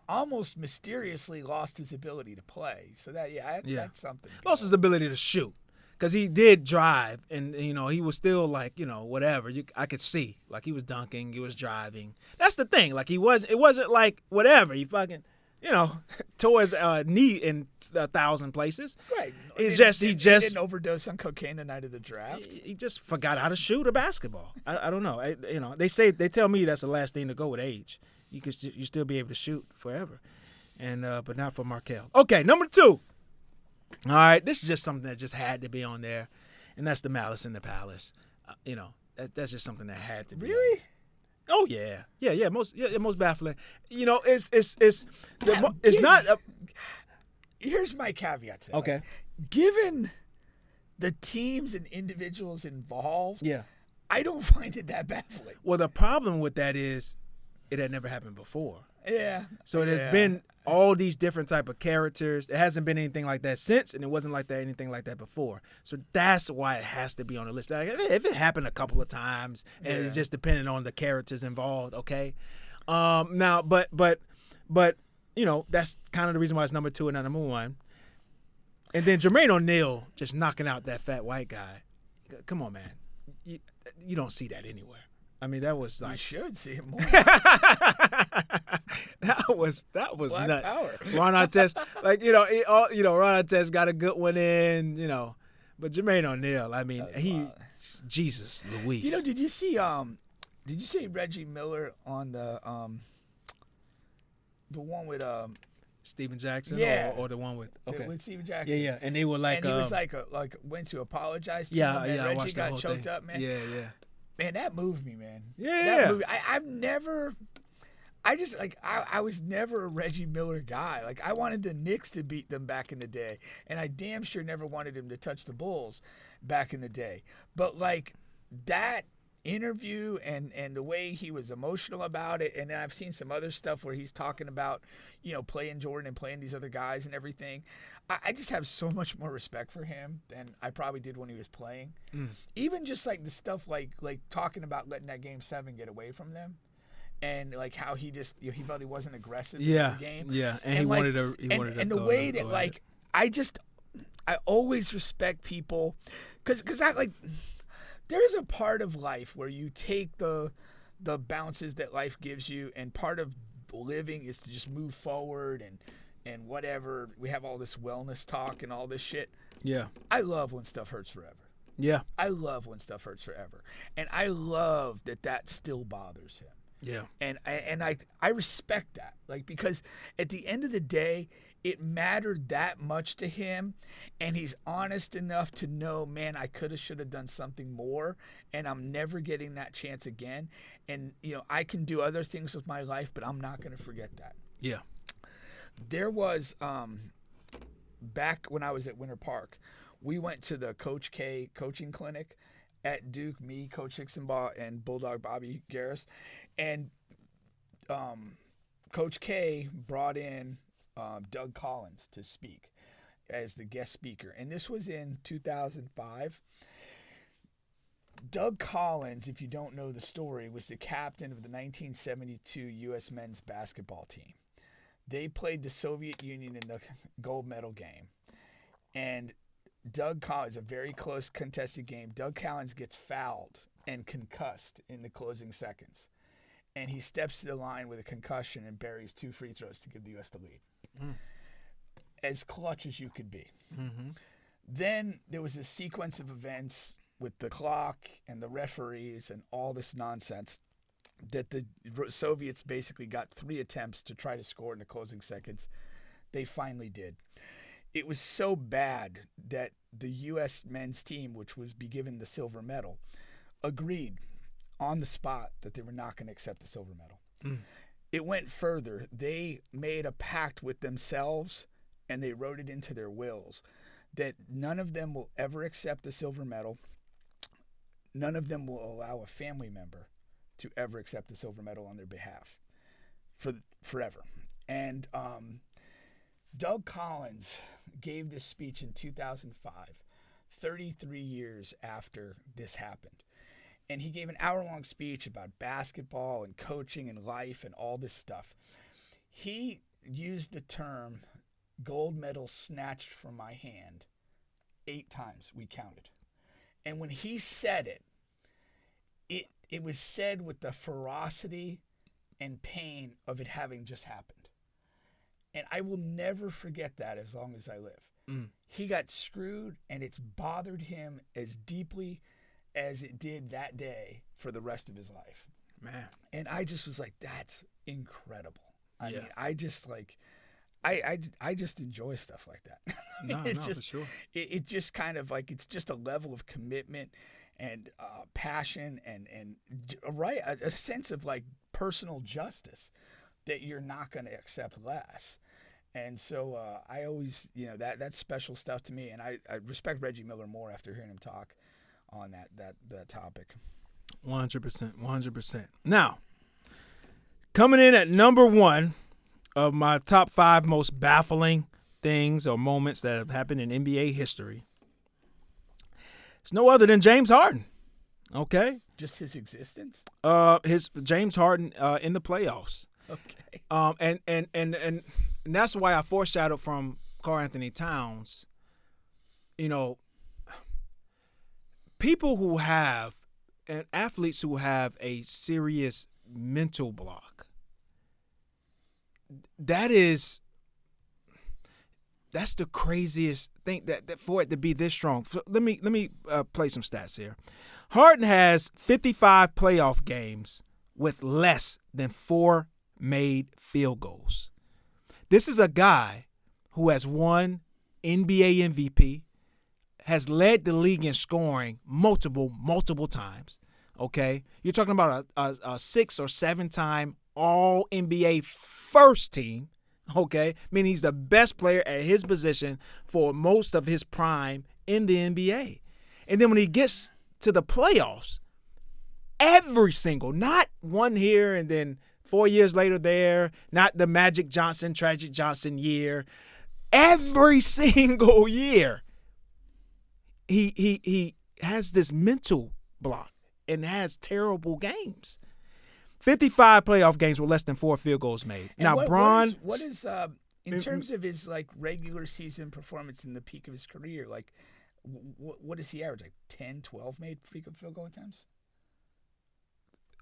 almost mysteriously lost his ability to play. So that's something. Lost his ability to shoot. Because he did drive, and, he was still like, whatever. I could see. Like, he was dunking. He was driving. That's the thing. Like, it wasn't like whatever. He fucking, tore his knee in 1,000 places. Right. He didn't overdose on cocaine the night of the draft. He just forgot how to shoot a basketball. I don't know. They tell me that's the last thing to go with age. You still be able to shoot forever, and but not for Markelle. Okay, number 2. All right, this is just something that just had to be on there, and that's the Malice in the Palace. That's just something that had to be. Really? Oh yeah. Most baffling. It's not. Here's my caveat to that. Okay. Given the teams and individuals involved, yeah, I don't find it that baffling. Well, the problem with that is it had never happened before. Yeah. So there's been all these different type of characters. There hasn't been anything like that since, and it wasn't anything like that before. So that's why it has to be on the list. Like, if it happened a couple of times, and it's just depending on the characters involved, okay. Now, but that's kind of the reason why it's number 2 and not number 1. And then Jermaine O'Neal just knocking out that fat white guy. Come on, man. You don't see that anywhere. I mean, that was like. You should see him more. that was Black nuts. Power. Ron Artest, Ron Artest got a good one in, but Jermaine O'Neal, I mean, Jesus Louise. Did you see Reggie Miller on the one with Steven Jackson, or the one with with Steven Jackson? Yeah, and they were like, and he was like went to apologize to him, and I Reggie watched the got whole choked thing. up, man. Yeah. Man, that moved me, man. Yeah. That moved, I've never. I was never a Reggie Miller guy. Like, I wanted the Knicks to beat them back in the day, and I damn sure never wanted him to touch the Bulls back in the day. But like that interview and the way he was emotional about it, and then I've seen some other stuff where he's talking about, playing Jordan and playing these other guys and everything. I just have so much more respect for him than I probably did when he was playing. Even just like the stuff like talking about letting that Game 7 get away from them. And like how he just he felt he wasn't aggressive in the game. Yeah, and he wanted to and the way that like I always respect people because I like there's a part of life where you take the the bounces that life gives you, and part of living is to just move forward and whatever. We have all this wellness talk and all this shit. Yeah. I love when stuff hurts forever. Yeah. I love when stuff hurts forever. And I love that still bothers him. Yeah. And I respect that. Like, because at the end of the day, it mattered that much to him, and he's honest enough to know, man, I could have, should have done something more, and I'm never getting that chance again. And, you know, I can do other things with my life, but I'm not going to forget that. Yeah. There was, back when I was at Winter Park, we went to the Coach K coaching clinic at Duke, me, Coach Sixenbaugh, and Bulldog Bobby Garris. And Coach K brought in Doug Collins to speak as the guest speaker. And this was in 2005. Doug Collins, if you don't know the story, was the captain of the 1972 U.S. men's basketball team. They played the Soviet Union in the gold medal game. And Doug Collins, a very close contested game, Doug Collins gets fouled and concussed in the closing seconds. And he steps to the line with a concussion and buries 2 free throws to give the U.S. the lead. As clutch as you could be. Mm-hmm. Then there was a sequence of events with the clock and the referees and all this nonsense that the Soviets basically got 3 attempts to try to score in the closing seconds. They finally did. It was so bad that the U.S. men's team, which was be given the silver medal, agreed on the spot that they were not going to accept the silver medal. It went further. They made a pact with themselves, and they wrote it into their wills that none of them will ever accept the silver medal. None of them will allow a family member to ever accept the silver medal on their behalf forever. And Doug Collins gave this speech in 2005, 33 years after this happened. And he gave an hour-long speech about basketball and coaching and life and all this stuff. He used the term gold medal snatched from my hand 8 times, we counted. And when he said it was said with the ferocity and pain of it having just happened. And I will never forget that as long as I live. He got screwed, and it's bothered him as deeply as it did that day for the rest of his life. Man. And I just was like, that's incredible. I Yeah. mean, I just like, I just enjoy stuff like that. No, for sure. It just kind of like, it's just a level of commitment and passion and a sense of like personal justice that you're not going to accept less. And so I always, that's special stuff to me. And I respect Reggie Miller more after hearing him talk on that topic. 100%. Now, coming in at number 1 of my top 5 most baffling things or moments that have happened in NBA history, it's no other than James Harden. Okay? Just his existence? His James Harden in the playoffs. Okay. And that's why I foreshadowed from Karl Anthony Towns, people who have, and athletes who have a serious mental block, that's the craziest thing that for it to be this strong. So let me play some stats here. Harden has 55 playoff games with less than 4 made field goals. This is a guy who has won NBA MVP, has led the league in scoring multiple times. Okay, you're talking about a 6 or 7 time All NBA first team. Okay, meaning he's the best player at his position for most of his prime in the NBA. And then when he gets to the playoffs, every single, not one here and then 4 years later there, not the Magic Johnson, Tragic Johnson year, every single year, he has this mental block and has terrible games. 55 playoff games with less than 4 field goals made. And now, Bron, what is in terms of his like regular season performance in the peak of his career, like what does he average? Like 10, 12 made field goal attempts?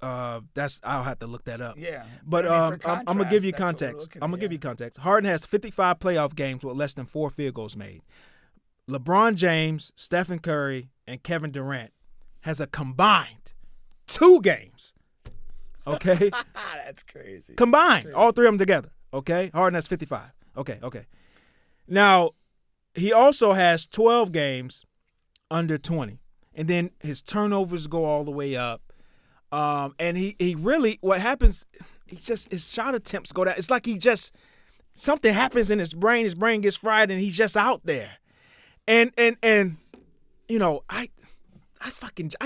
I'll have to look that up. Yeah. But I mean, I'm gonna give you that's what we're context. looking I'm at, gonna give yeah. you context. Harden has 55 playoff games with less than 4 field goals made. LeBron James, Stephen Curry, and Kevin Durant has a combined 2 games. Okay, That's crazy. combined, all 3 of them together. Okay, Harden has 55. Okay. Now he also has 12 games under 20, and then his turnovers go all the way up. And he really, what happens, his shot attempts go down. It's like something happens in his brain gets fried, and he's just out there. And you know, I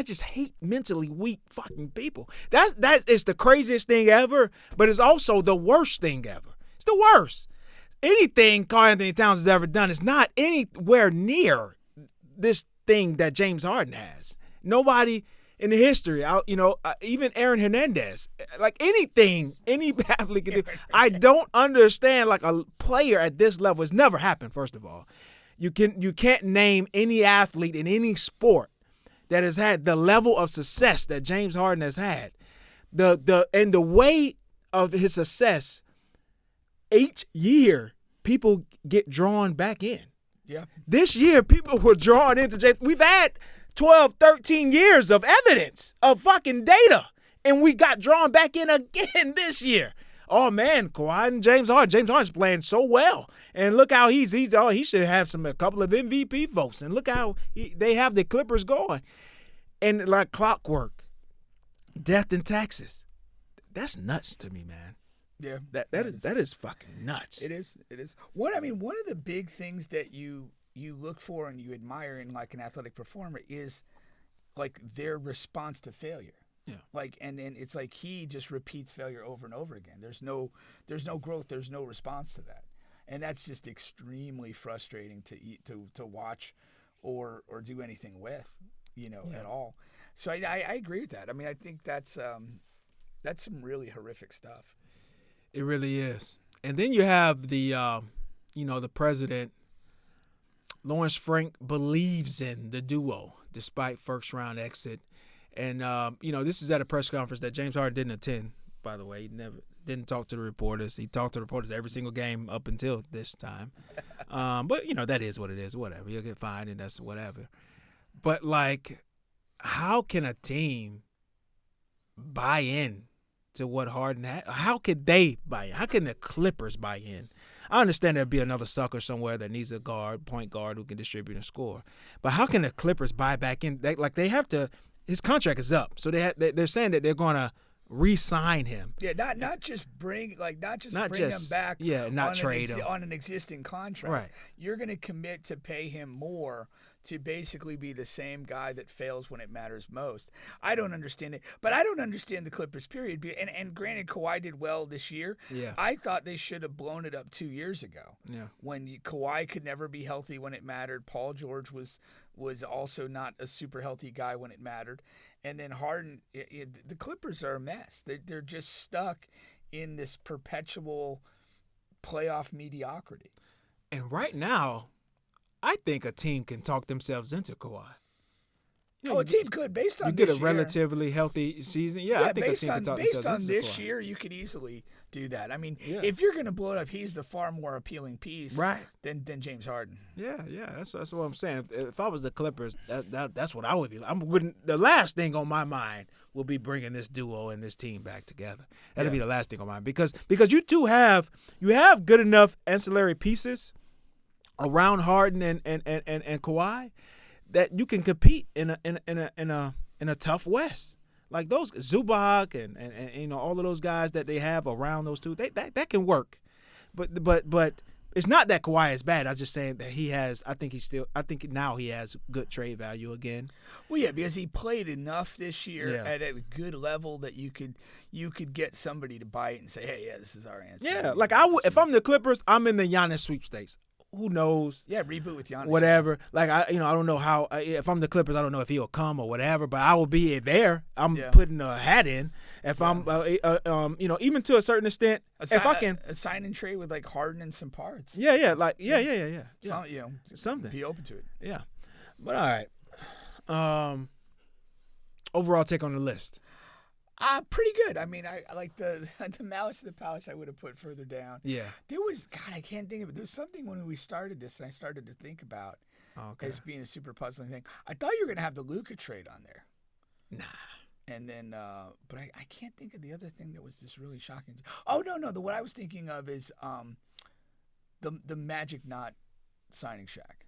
just hate mentally weak fucking people. That is the craziest thing ever, but it's also the worst thing ever. It's the worst. Anything Karl Anthony Towns has ever done is not anywhere near this thing that James Harden has. Nobody in the history, even Aaron Hernandez, like any athlete can do. I don't understand, like, a player at this level. It's never happened. First of all, you can't name any athlete in any sport that has had the level of success that James Harden has had. And the way of his success, each year people get drawn back in. Yeah. This year people were drawn into James. We've had 12, 13 years of evidence, of fucking data, and we got drawn back in again this year. Oh, man, Kawhi and James Harden. James Harden's playing so well, and look how he should have a couple of MVP votes, and look how they have the Clippers going. And like clockwork, death in Texas. That's nuts to me, man. Yeah. That is fucking nuts. It is. One of the big things that you look for and you admire in, like, an athletic performer is, like, their response to failure. Yeah. Like, and it's like he just repeats failure over and over again. There's no growth. There's no response to that, and that's just extremely frustrating to watch, or do anything with, at all. So I agree with that. I mean, I think that's some really horrific stuff. It really is. And then you have the the president. Lawrence Frank believes in the duo despite first round exit. And, this is at a press conference that James Harden didn't attend, by the way. He didn't talk to the reporters. He talked to the reporters every single game up until this time. But, that is what it is. Whatever. You'll get fined, and that's whatever. But, like, how can a team buy in to what Harden had? How could they buy in? How can the Clippers buy in? I understand there'll be another sucker somewhere that needs a point guard who can distribute and score. But how can the Clippers buy back in? They have to. His contract is up, so they're saying that they're going to re-sign him. Yeah, not just bring him back. Yeah, not trade him on an existing contract. Right. You're going to commit to pay him more to basically be the same guy that fails when it matters most. I don't understand it, but I don't understand the Clippers, period. And granted, Kawhi did well this year. Yeah. I thought they should have blown it up 2 years ago. Yeah. When Kawhi could never be healthy when it mattered. Paul George was also not a super healthy guy when it mattered. And then Harden, the Clippers are a mess. They're just stuck in this perpetual playoff mediocrity. And right now, I think a team can talk themselves into Kawhi. A team could, based on you get this a year. relatively healthy season. Yeah, I think a team can talk based themselves on into this Kawhi. year, you could easily do that. I mean, Yeah. if you're going to blow it up, he's the far more appealing piece, Right. than James Harden. Yeah, that's what I'm saying. If I was the Clippers, that's what I would be. The last thing on my mind will be bringing this duo and this team back together. That'll be the last thing on my mind because you have good enough ancillary pieces around Harden and Kawhi that you can compete in a tough West. Like those Zubac and all of those guys that they have around those two, that can work. But it's not that Kawhi is bad. I'm just saying that he has. I think now he has good trade value again. Well, yeah, because he played enough this year at a good level that you could get somebody to buy it and say, hey, yeah, this is our answer. Yeah, like if I'm the Clippers, I'm in the Giannis sweepstakes. Who knows? Yeah, reboot with Giannis. Whatever. Like I don't know how. If I'm the Clippers, I don't know if he'll come or whatever. But I will be there. I'm putting a hat in. If I'm, even to a certain extent, if I can a sign and trade with like Harden and some parts. Yeah. Something. Be open to it. Yeah. But all right. Overall take on the list. Pretty good. I mean, I like the Malice of the Palace I would have put further down. Yeah. There was, God, I can't think of it. There was something when we started this and I started to think about as being a super puzzling thing. I thought you were going to have the Luka trade on there. Nah. And then, but I can't think of the other thing that was just really shocking. Oh, no. What I was thinking of is the Magic not signing Shaq.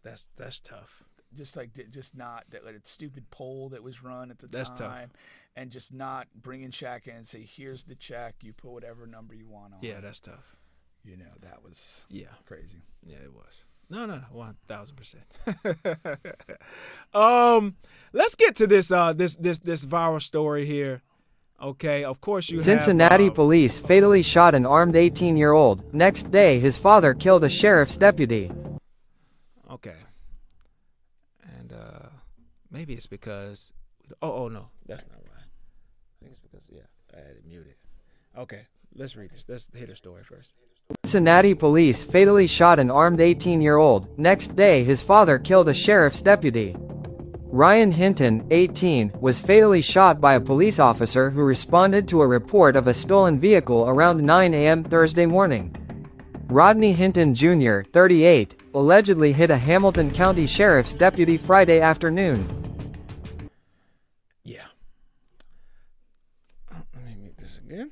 That's tough. Just not that stupid poll that was run at the That's time, tough. and just not bringing Shaq in and say, "Here's the check. You put whatever number you want on." Yeah, that's tough. You know, that was crazy. Yeah, it was. No, 1,000%. Let's get to this this viral story here. Okay, of course you Cincinnati have, police fatally shot an armed 18-year-old. Next day, his father killed a sheriff's deputy. Okay. And maybe it's because oh no, that's not why. I think it's because I had it muted. Okay, let's read this. Let's hear the story first. Cincinnati police fatally shot an armed 18-year-old. Next day, his father killed a sheriff's deputy. Ryan Hinton, 18, was fatally shot by a police officer who responded to a report of a stolen vehicle around 9 a.m. Thursday morning. Rodney Hinton Jr., 38, allegedly hit a Hamilton County Sheriff's deputy Friday afternoon. Yeah. Let me read this again.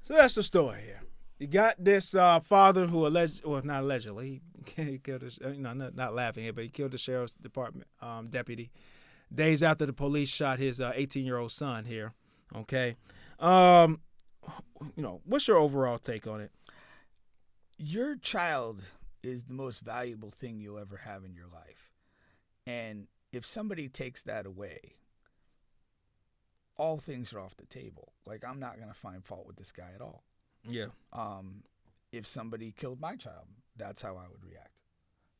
So that's the story here. You got this father who not allegedly, he killed his, not laughing here, but he killed the sheriff's department deputy days after the police shot his 18-year-old son here. Okay. What's your overall take on it? Your child is the most valuable thing you'll ever have in your life. And if somebody takes that away, all things are off the table. Like, I'm not going to find fault with this guy at all. Yeah. If somebody killed my child, that's how I would react.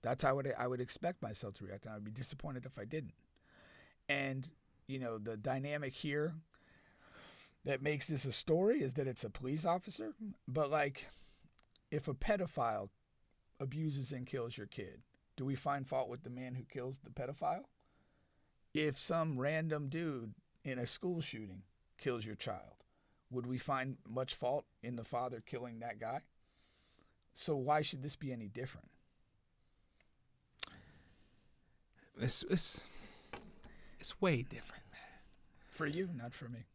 That's how I would expect myself to react, and I would be disappointed if I didn't. And, the dynamic here that makes this a story is that it's a police officer. But, if a pedophile abuses and kills your kid, do we find fault with the man who kills the pedophile? If some random dude in a school shooting kills your child, would we find much fault in the father killing that guy? So why should this be any different? It's way different, man. For you, not for me.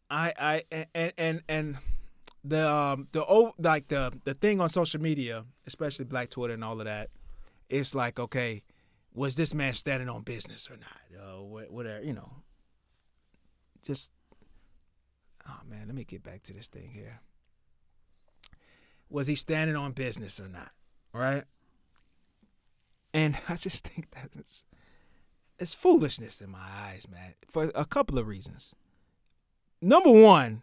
The thing on social media, especially Black Twitter and all of that, it's like, okay, was this man standing on business or not? Whatever, Just, oh man, let me get back to this thing here. Was he standing on business or not? Right? And I just think that it's foolishness in my eyes, man, for a couple of reasons. Number one,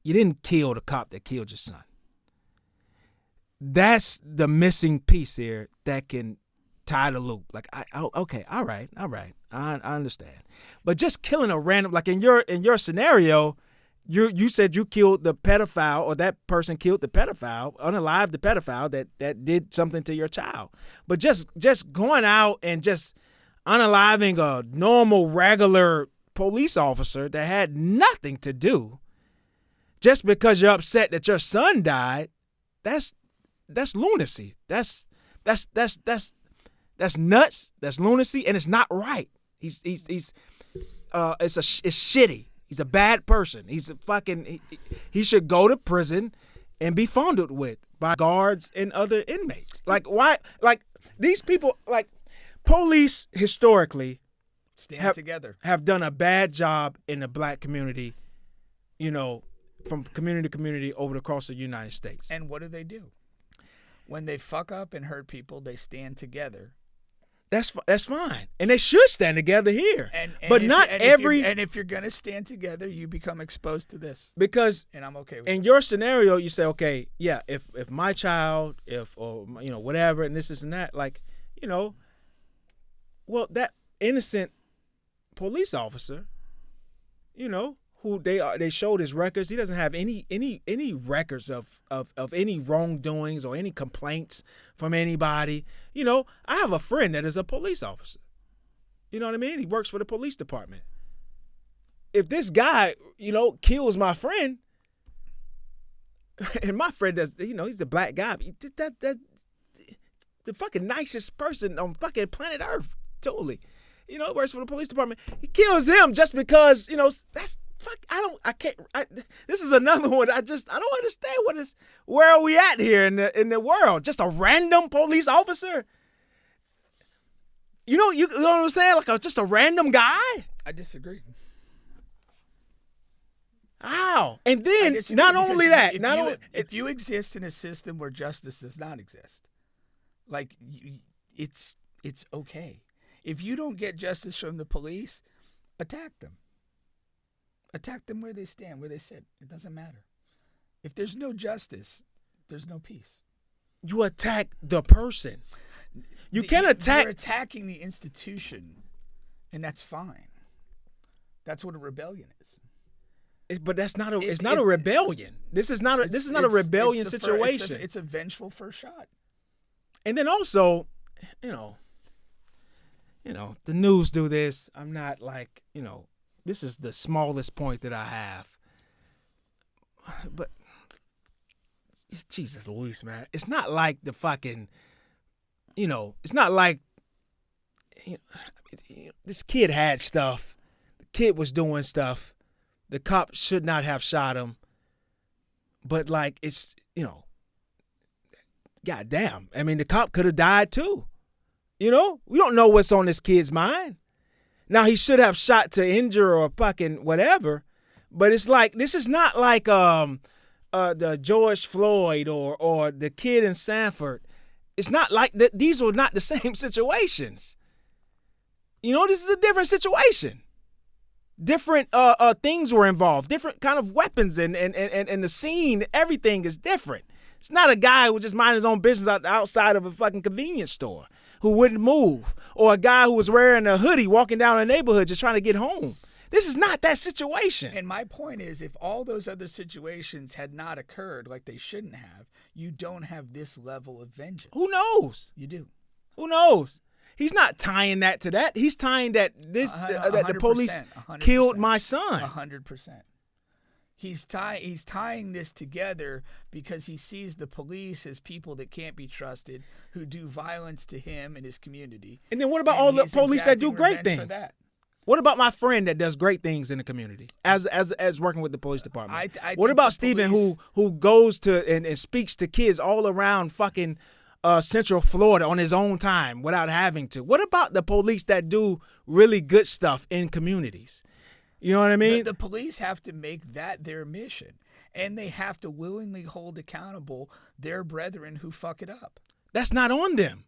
you didn't kill the cop that killed your son. That's the missing piece here that can tie the loop. Okay, all right, I understand. But just killing a random, like in your scenario, you said you killed the pedophile, or that person killed the pedophile, unalived the pedophile that did something to your child. But just going out and just unaliving a normal, regular police officer that had nothing to do, just because you're upset that your son died, that's lunacy. That's nuts. That's lunacy, and it's not right. It's shitty. He's a bad person. He's a fucking. He should go to prison and be fondled with by guards and other inmates. Like, why? Like, these people, like, police historically together have done a bad job in the Black community. From community to community over across the United States. And what do? When they fuck up and hurt people, they stand together. That's fine, and they should stand together here. But not every. And if you're gonna stand together, you become exposed to this. And I'm okay with in your scenario, you say, okay, yeah, if my child, or whatever, and this and that, well, that innocent police officer, who they showed his records. He doesn't have any records of any wrongdoings or any complaints from anybody. I have a friend that is a police officer. You know what I mean? He works for the police department. if this guy, kills my friend, and my friend does, he's a black guy. That the fucking nicest person on fucking planet Earth. Totally. Works for the police department. He kills him just because, that's fuck. This is another one. I don't understand where are we at here in the world? Just a random police officer? You know what I'm saying? Like just a random guy? I disagree. How? And then not only that, if you exist in a system where justice does not exist, like it's okay. If you don't get justice from the police, attack them. Attack them where they stand, where they sit. It doesn't matter. If there's no justice, there's no peace. You attack the person. You can attack. You're attacking the institution, and that's fine. That's what a rebellion is. But that's not a. It's not a rebellion. This is not a rebellion situation. It's a vengeful first shot. And then also, the news do this. I'm not like, this is the smallest point that I have. But it's Jesus Louise, man. It's not like the fucking, it's not like this kid had stuff. The kid was doing stuff. The cop should not have shot him. But like, it's, goddamn. I mean, the cop could have died too. We don't know what's on this kid's mind. Now, he should have shot to injure or fucking whatever. But it's like, this is not like the George Floyd or the kid in Sanford. It's not like that. These were not the same situations. This is a different situation. Different things were involved. Different kind of weapons and the scene. Everything is different. It's not a guy who just mind his own business outside of a fucking convenience store who wouldn't move, or a guy who was wearing a hoodie walking down a neighborhood just trying to get home. This is not that situation. And my point is, if all those other situations had not occurred like they shouldn't have, you don't have this level of vengeance. Who knows? You do. Who knows? He's not tying that to that. He's tying that that the police 100%, killed my son. 100%. He's tying this together because he sees the police as people that can't be trusted, who do violence to him and his community. And then what about all the police that do great things? What about my friend that does great things in the community as working with the police department? What about Stephen who goes to and speaks to kids all around fucking Central Florida on his own time without having to? What about the police that do really good stuff in communities? You know what I mean? The police have to make that their mission, and they have to willingly hold accountable their brethren who fuck it up. That's not on them.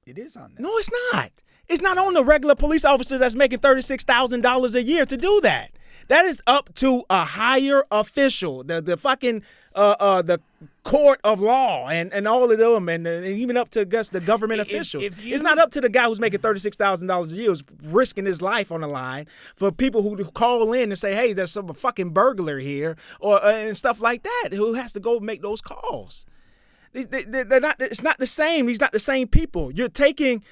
It is on them. No, it's not. It's not on the regular police officer that's making $36,000 a year to do that. That is up to a higher official, the fucking the court of law and all of them, and even up to the government officials. It's not up to the guy who's making $36,000 a year, who's risking his life on the line for people who call in and say, hey, there's some fucking burglar here, or and stuff like that, who has to go make those calls. They're not. It's not the same. These not the same people. You're taking.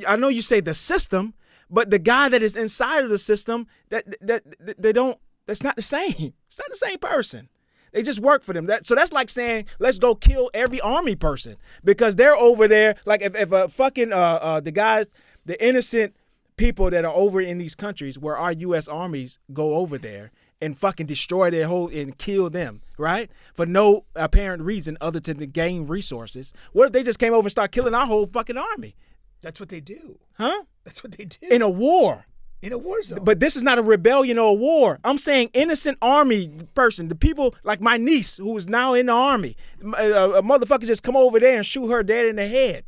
I know you say the system, but the guy that is inside of the system, they don't. That's not the same. It's not the same person. They just work for them. So that's like saying, let's go kill every army person because they're over there. Like if a fucking the guys, the innocent people that are over in these countries where our U.S. armies go over there and fucking destroy their whole and kill them, right? For no apparent reason other than to gain resources. What if they just came over and started killing our whole fucking army? That's what they do. Huh? That's what they do. In a war. In a war zone. But this is not a rebellion or a war. I'm saying innocent army person, the people like my niece who is now in the army, a motherfucker just come over there and shoot her dead in the head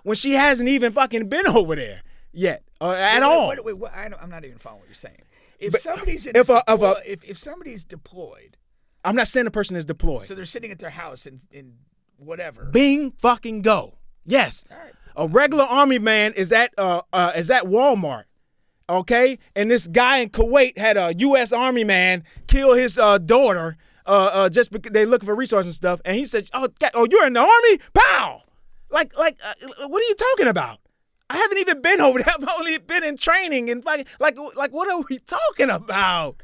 when she hasn't even fucking been over there yet at all. Wait, I'm not even following what you're saying. If somebody's deployed, I'm not saying the person is deployed. So they're sitting at their house in whatever. Bing fucking go. Yes. All right. A regular army man is at Walmart. Okay? And this guy in Kuwait had a U.S. Army man kill his daughter just because they looking for resources and stuff. And he said, oh, you're in the army? Pow! Like, what are you talking about? I haven't even been over there. I've only been in training and like what are we talking about?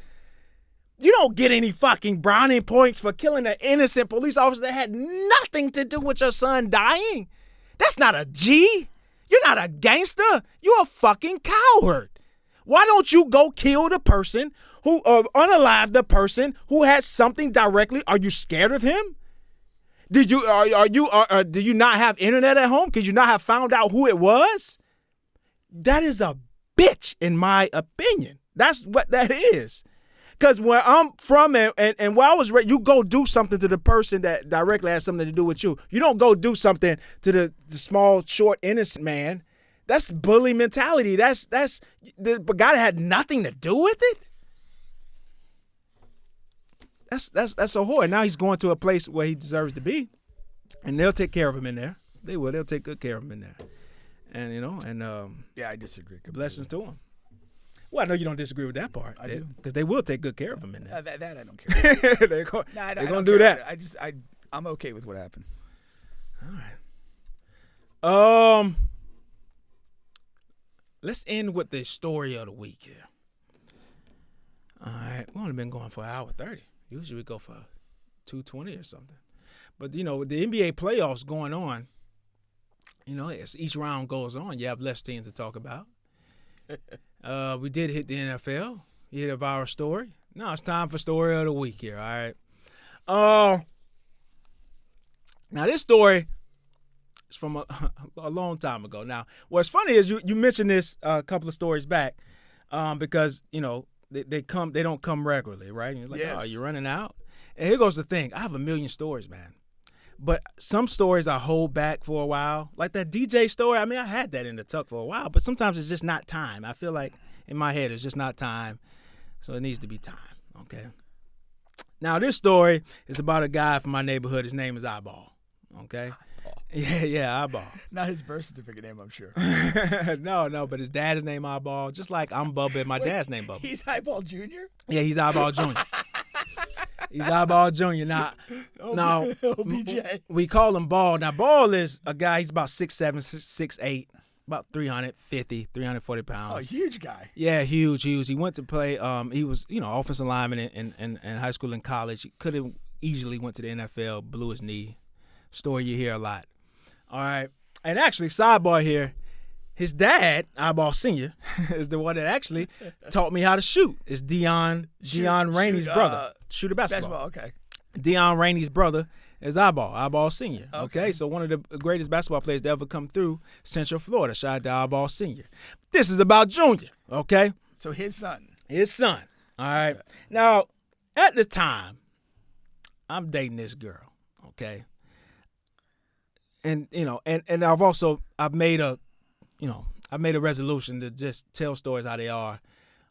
You don't get any fucking brownie points for killing an innocent police officer that had nothing to do with your son dying. That's not a G. You're not a gangster. You're a fucking coward. Why don't you go kill the person who, unalive the person who has something directly? Are you scared of him? Do you not have internet at home? Could you not have found out who it was? That is a bitch, in my opinion. That's what that is. Because where I'm from and where I was raised, you go do something to the person that directly has something to do with you. You don't go do something to the small, short, innocent man. That's bully mentality. That's the guy that had nothing to do with it. That's so horrid. Now he's going to a place where he deserves to be, and they'll take care of him in there. They will. They'll take good care of him in there, and Yeah, I disagree completely. blessings to him. Well, I know you don't disagree with that part. I do. Because they will take good care of him in there. That I don't care. They're going to to do that. I'm okay with what happened. All right. Let's end with the story of the week here. All right. We've only been going for an hour 30. Usually we go for 2:20 or something. But, the NBA playoffs going on, as each round goes on, you have less teams to talk about. We did hit the NFL. You hit a viral story. Now it's time for story of the week here, all right? Now this story is from a long time ago. Now, what's funny is you mentioned this a couple of stories back because, they don't come regularly, right? And you're like, yes. Oh, you're running out? And here goes the thing. I have a million stories, man. But some stories I hold back for a while. Like that DJ story, I had that in the tuck for a while, but sometimes it's just not time. I feel like in my head it's just not time, so it needs to be time, okay? Now this story is about a guy from my neighborhood. His name is Eyeball, okay? Yeah, Eyeball. Not his birth certificate name, I'm sure. No, but his dad is named Eyeball, just like I'm Bubba and my dad's name Bubba. He's Eyeball Jr.? Yeah, he's Eyeball Jr. He's Eyeball Jr. Now, OBJ. We call him Ball. Now, Ball is a guy, he's about 6'7", 6'8", about 340 pounds. Oh, huge guy. Yeah, huge. He went to play, he was, offensive lineman in high school and college. He could have easily went to the NFL, blew his knee. Story you hear a lot. All right. And actually, sidebar here, his dad, Eyeball Sr., is the one that actually taught me how to shoot. It's Deion Rainey's brother. Shooter basketball. Okay. Deion Rainey's brother is Eyeball Sr. Okay, so one of the greatest basketball players to ever come through Central Florida. Shout out to Eyeball Sr. This is about Junior, okay? So his son. All right. Okay. Now, at the time, I'm dating this girl, okay? And and I've made a resolution to just tell stories how they are,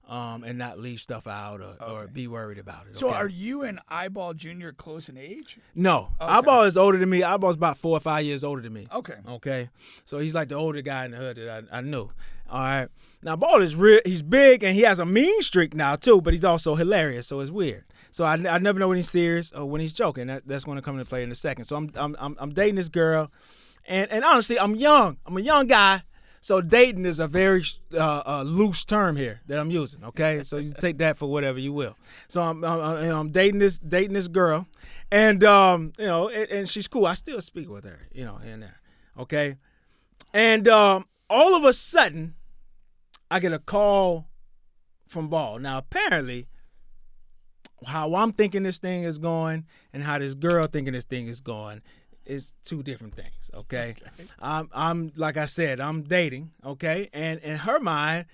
and not leave stuff out or be worried about it. So okay? are you and Eyeball Jr. close in age? No. Okay. Eyeball is older than me. Eyeball's about 4 or 5 years older than me. Okay. So he's like the older guy in the hood that I knew. All right. Now, Ball is real. He's big and he has a mean streak now too, but he's also hilarious. So it's weird. So I never know when he's serious or when he's joking. That's going to come into play in a second. So I'm dating this girl, and honestly, I'm young. I'm a young guy. So dating is a very loose term here that I'm using, okay? So you take that for whatever you will. So I'm dating this girl, and and she's cool. I still speak with her, in there, okay? And all of a sudden, I get a call from Ball. Now apparently, how I'm thinking this thing is going and how this girl thinking this thing is going is two different things, okay? I'm like I said, I'm dating, okay? And in her mind,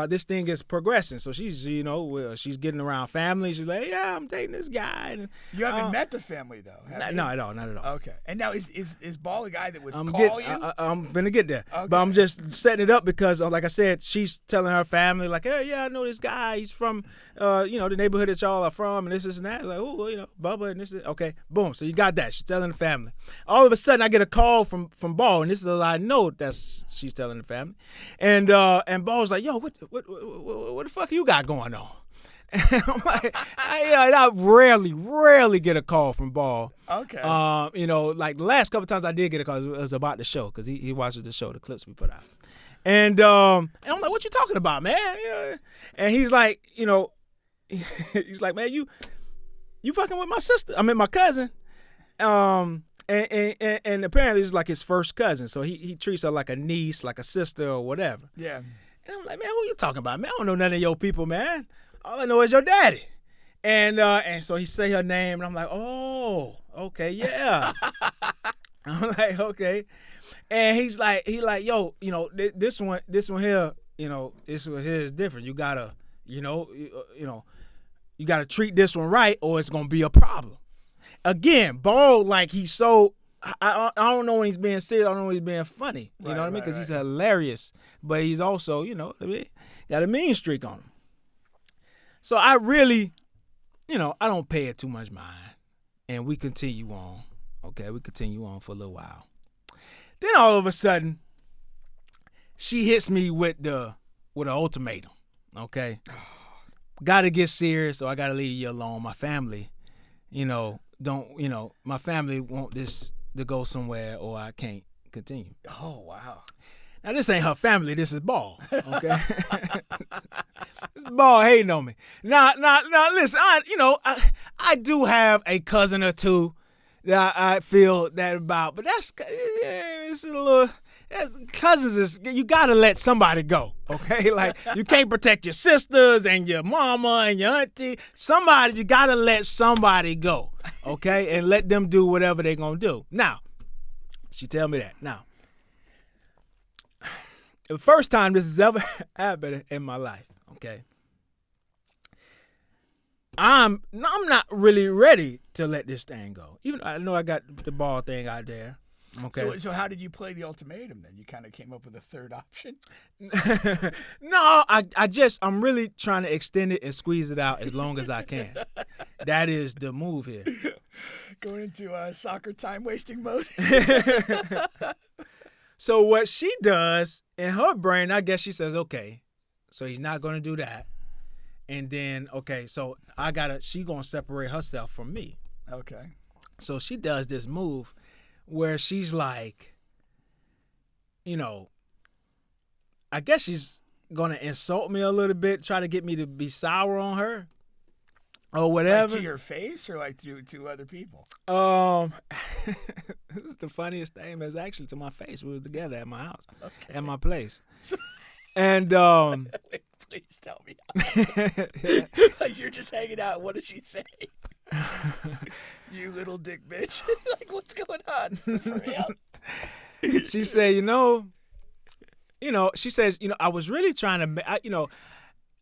this thing is progressing. So she's, she's getting around family. She's like, yeah, I'm dating this guy. And, you haven't met the family, though, have you? No, not at all. Okay. And now, is Ball a guy that would call you? I'm finna get there. Okay. But I'm just setting it up because, like I said, she's telling her family, like, hey, yeah, I know this guy. He's from, the neighborhood that y'all are from, and this and that. Like, oh, Bubba, and this is, okay. Boom. So you got that. She's telling the family. All of a sudden, I get a call from Ball, and this is I know she's telling the family. And Ball's like, yo, what the fuck you got going on? And I'm like, I rarely get a call from Ball. Okay. Like the last couple times I did get a call, it was about the show because he watches the show, the clips we put out. And I'm like, what you talking about, man? Yeah. And he's like, he's like, man, you fucking with my sister. I mean, my cousin. And apparently it's like his first cousin. So he treats her like a niece, like a sister or whatever. Yeah. And I'm like, man, who you talking about, man? I don't know none of your people, man. All I know is your daddy. And so he say her name, and I'm like, oh, okay, yeah. I'm like, okay. And he's like, yo, this one here, this one here is different. You gotta, you gotta treat this one right, or it's gonna be a problem. Again, Ball, like he's so. I don't know when he's being serious. I don't know when he's being funny. You know what I mean? Because he's hilarious, but he's also, got a mean streak on him. So I really, I don't pay it too much mind, and we continue on. Okay, we continue on for a little while. Then all of a sudden, she hits me with an ultimatum. Okay, got to get serious, or I got to leave you alone. My family, my family want this to go somewhere, or I can't continue. Oh wow! Now this ain't her family. This is Ball. Okay, Ball hating on me. Now, listen. I do have a cousin or two that I feel that about, but it's a little. Cousins is, you gotta let somebody go, okay? Like, you can't protect your sisters and your mama and your auntie. You gotta let somebody go, okay? And let them do whatever they gonna do. Now, she tell me that. Now, the first time this has ever happened in my life, okay? I'm not really ready to let this thing go. Even though I know I got the ball thing out there. Okay. So how did you play the ultimatum then? You kind of came up with a third option? No, I'm really trying to extend it and squeeze it out as long as I can. That is the move here. Going into soccer time wasting mode. So what she does in her brain, I guess she says, okay, so he's not going to do that. And then, okay, so she going to separate herself from me. Okay. So she does this move where she's like, I guess she's gonna insult me a little bit, try to get me to be sour on her, or whatever. Like to your face, or like to other people? This is the funniest thing. Is actually to my face. We were together at my house, okay. At my place, and Wait, please tell me. Like you're just hanging out. What did she say? You little dick bitch. Like, what's going on? For real? She said, she says, I was really trying to,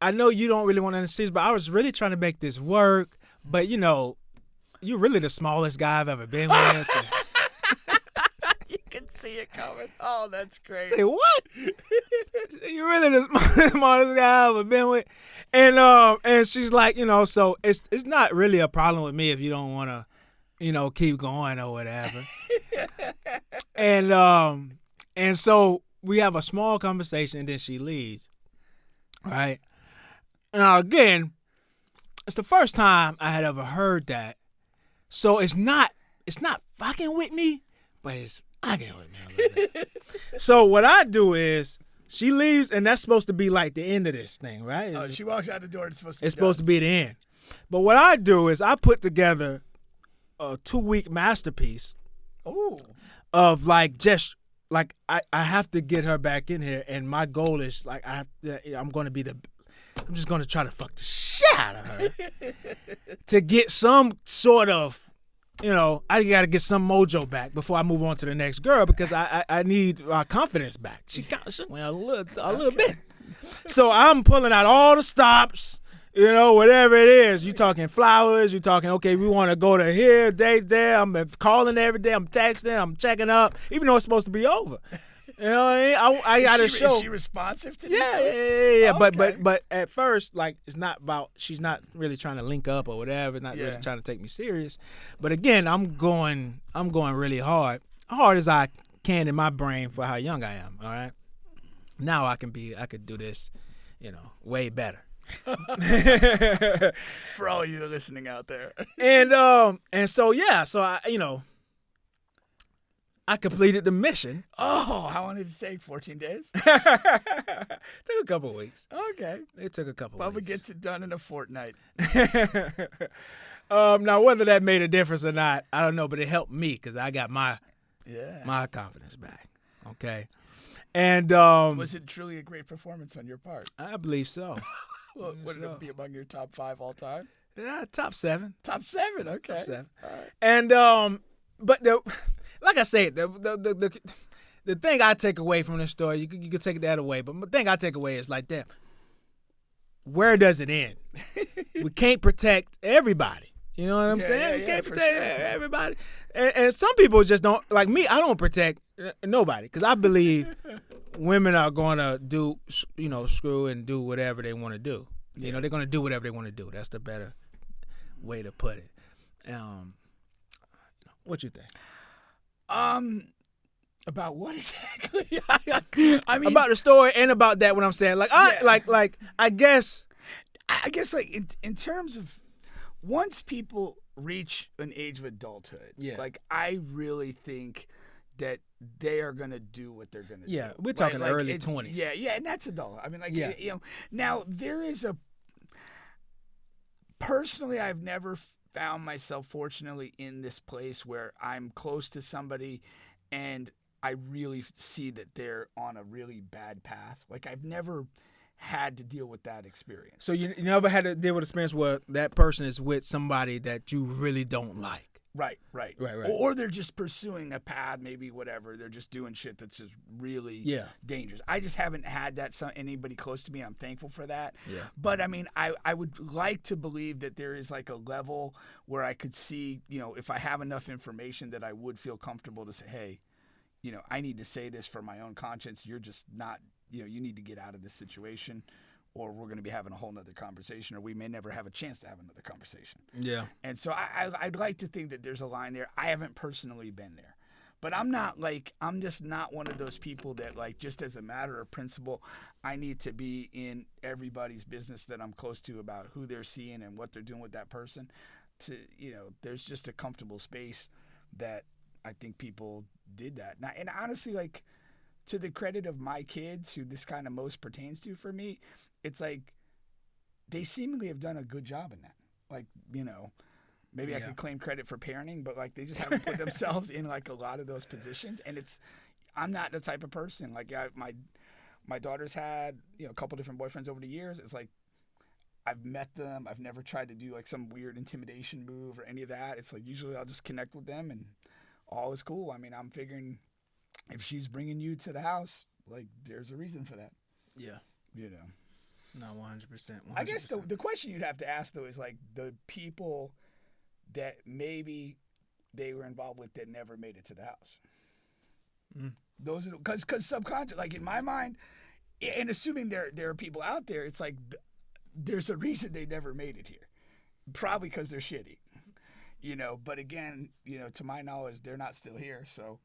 I know you don't really want to understand, but I was really trying to make this work. But, you're really the smallest guy I've ever been with. You can see it coming. Oh, that's great. Say, what? You're really the smartest guy I've ever been with. And she's like, so it's not really a problem with me if you don't want to, keep going or whatever. And so we have a small conversation and then she leaves. Right? Now again, it's the first time I had ever heard that. So it's not fucking with me, but it's fucking with me a little bit. So what I do is she leaves, and that's supposed to be like the end of this thing, right? She walks out the door. It's supposed to be the end. But what I do is I put together a 2-week masterpiece. Ooh. Of like just like I have to get her back in here, and my goal is like I'm just gonna try to fuck the shit out of her to get some sort of. I got to get some mojo back before I move on to the next girl because I need my confidence back. She went a little bit. So I'm pulling out all the stops, whatever it is. You talking flowers, you talking, okay, we want to go to here, date there. I'm calling every day. I'm texting, I'm checking up, even though it's supposed to be over. You know what I mean? I got to show. Is she responsive to Yeah. Okay. But at first, like, it's not about, she's not really trying to link up or whatever, not really trying to take me serious. But again, I'm going really hard as I can in my brain for how young I am, all right? Now I could do this, way better. For all you listening out there. And so I I completed the mission. Oh, how long did it take? 14 days? Took a couple of weeks. Okay. It took a couple Bubba weeks. gets it done in a fortnight. Now, whether that made a difference or not, I don't know, but it helped me because I got my confidence back. Okay. And was it truly a great performance on your part? I believe so. Would it be among your top 5 all time? Yeah, top 7. Top 7, okay. Top 7. All right. And but like I said, the thing I take away from this story, you could take that away, but the thing I take away is like, damn, where does it end? We can't protect everybody. You know what I'm saying? We can't protect everybody. And some people just don't, like me, I don't protect nobody because I believe women are going to do, screw and do whatever they want to do. Yeah. You know, they're going to do whatever they want to do. That's the better way to put it. What you think? About what exactly? I mean, about the story and about that. What I'm saying, I guess like in terms of once people reach an age of adulthood, like I really think that they are gonna do what they're gonna do. Yeah, we're talking early 20s. Yeah, and that's adult. I mean, now there is a. Personally, I've never found myself, fortunately, in this place where I'm close to somebody and I really see that they're on a really bad path. Like, I've never had to deal with that experience. So you never had to deal with an experience where that person is with somebody that you really don't like. Right. Or they're just pursuing a path, maybe whatever. They're just doing shit that's just really dangerous. I just haven't had that anybody close to me. I'm thankful for that. Yeah. But I mean, I would like to believe that there is like a level where I could see, if I have enough information that I would feel comfortable to say, hey, I need to say this for my own conscience. You're just not, you need to get out of this situation, or we're going to be having a whole nother conversation, or we may never have a chance to have another conversation. Yeah. And so I'd like to think that there's a line there. I haven't personally been there. But I'm just not one of those people that, like, just as a matter of principle, I need to be in everybody's business that I'm close to about who they're seeing and what they're doing with that person. There's just a comfortable space that I think people did that. Now, and honestly, like, to the credit of my kids, who this kind of most pertains to for me, it's like they seemingly have done a good job in that. Like, maybe I could claim credit for parenting, but like they just haven't put themselves in like a lot of those positions. And I'm not the type of person. Like, my daughter's had a couple different boyfriends over the years. It's like I've met them. I've never tried to do like some weird intimidation move or any of that. It's like usually I'll just connect with them and all is cool. I mean, I'm figuring if she's bringing you to the house, like there's a reason for that. Yeah. No, 100%. I guess the question you'd have to ask, though, is like the people that maybe they were involved with that never made it to the house. Those are because subconscious, like in my mind, and assuming there are people out there, it's like there's a reason they never made it here. Probably because they're shitty, But again, to my knowledge, they're not still here, so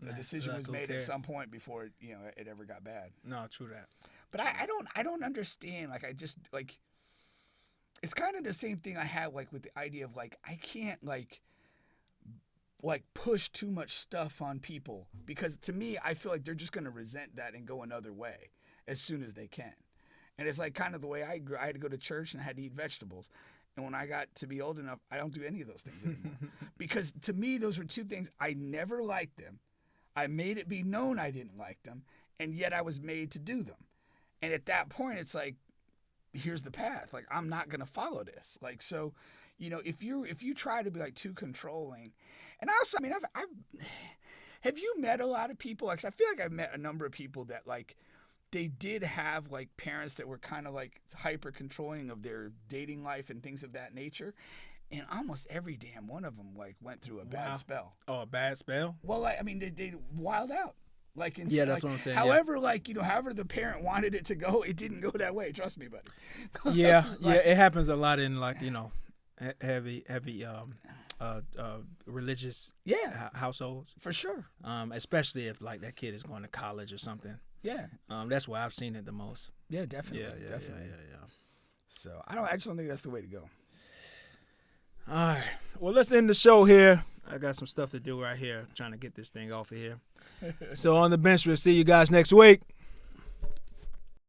the decision was made at some point before it ever got bad. No, true that. But I don't understand. Like, I just like it's kind of the same thing I have like with the idea of like I can't like push too much stuff on people, because to me I feel like they're just gonna resent that and go another way as soon as they can. And it's like kind of the way I grew. I had to go to church and I had to eat vegetables. And when I got to be old enough, I don't do any of those things anymore. Because to me, those were two things. I never liked them. I made it be known I didn't like them, and yet I was made to do them. And at that point, it's like, here's the path. Like, I'm not going to follow this. Like, so, if you try to be like too controlling, and also, I mean, have you met a lot of people? Like, I feel like I've met a number of people that like, they did have like parents that were kind of like hyper controlling of their dating life and things of that nature. And almost every damn one of them like went through a bad spell. Oh, a bad spell? Well, I mean, they wild out. Like, yeah, that's what I'm saying. However, however the parent wanted it to go, it didn't go that way. Trust me, buddy. Yeah, it happens a lot in like heavy religious households for sure. Especially if like that kid is going to college or something. Yeah. That's where I've seen it the most. Yeah, definitely. Definitely. So I just don't think that's the way to go. All right. Well, let's end the show here. I got some stuff to do right here, trying to get this thing off of here. So on the bench, we'll see you guys next week.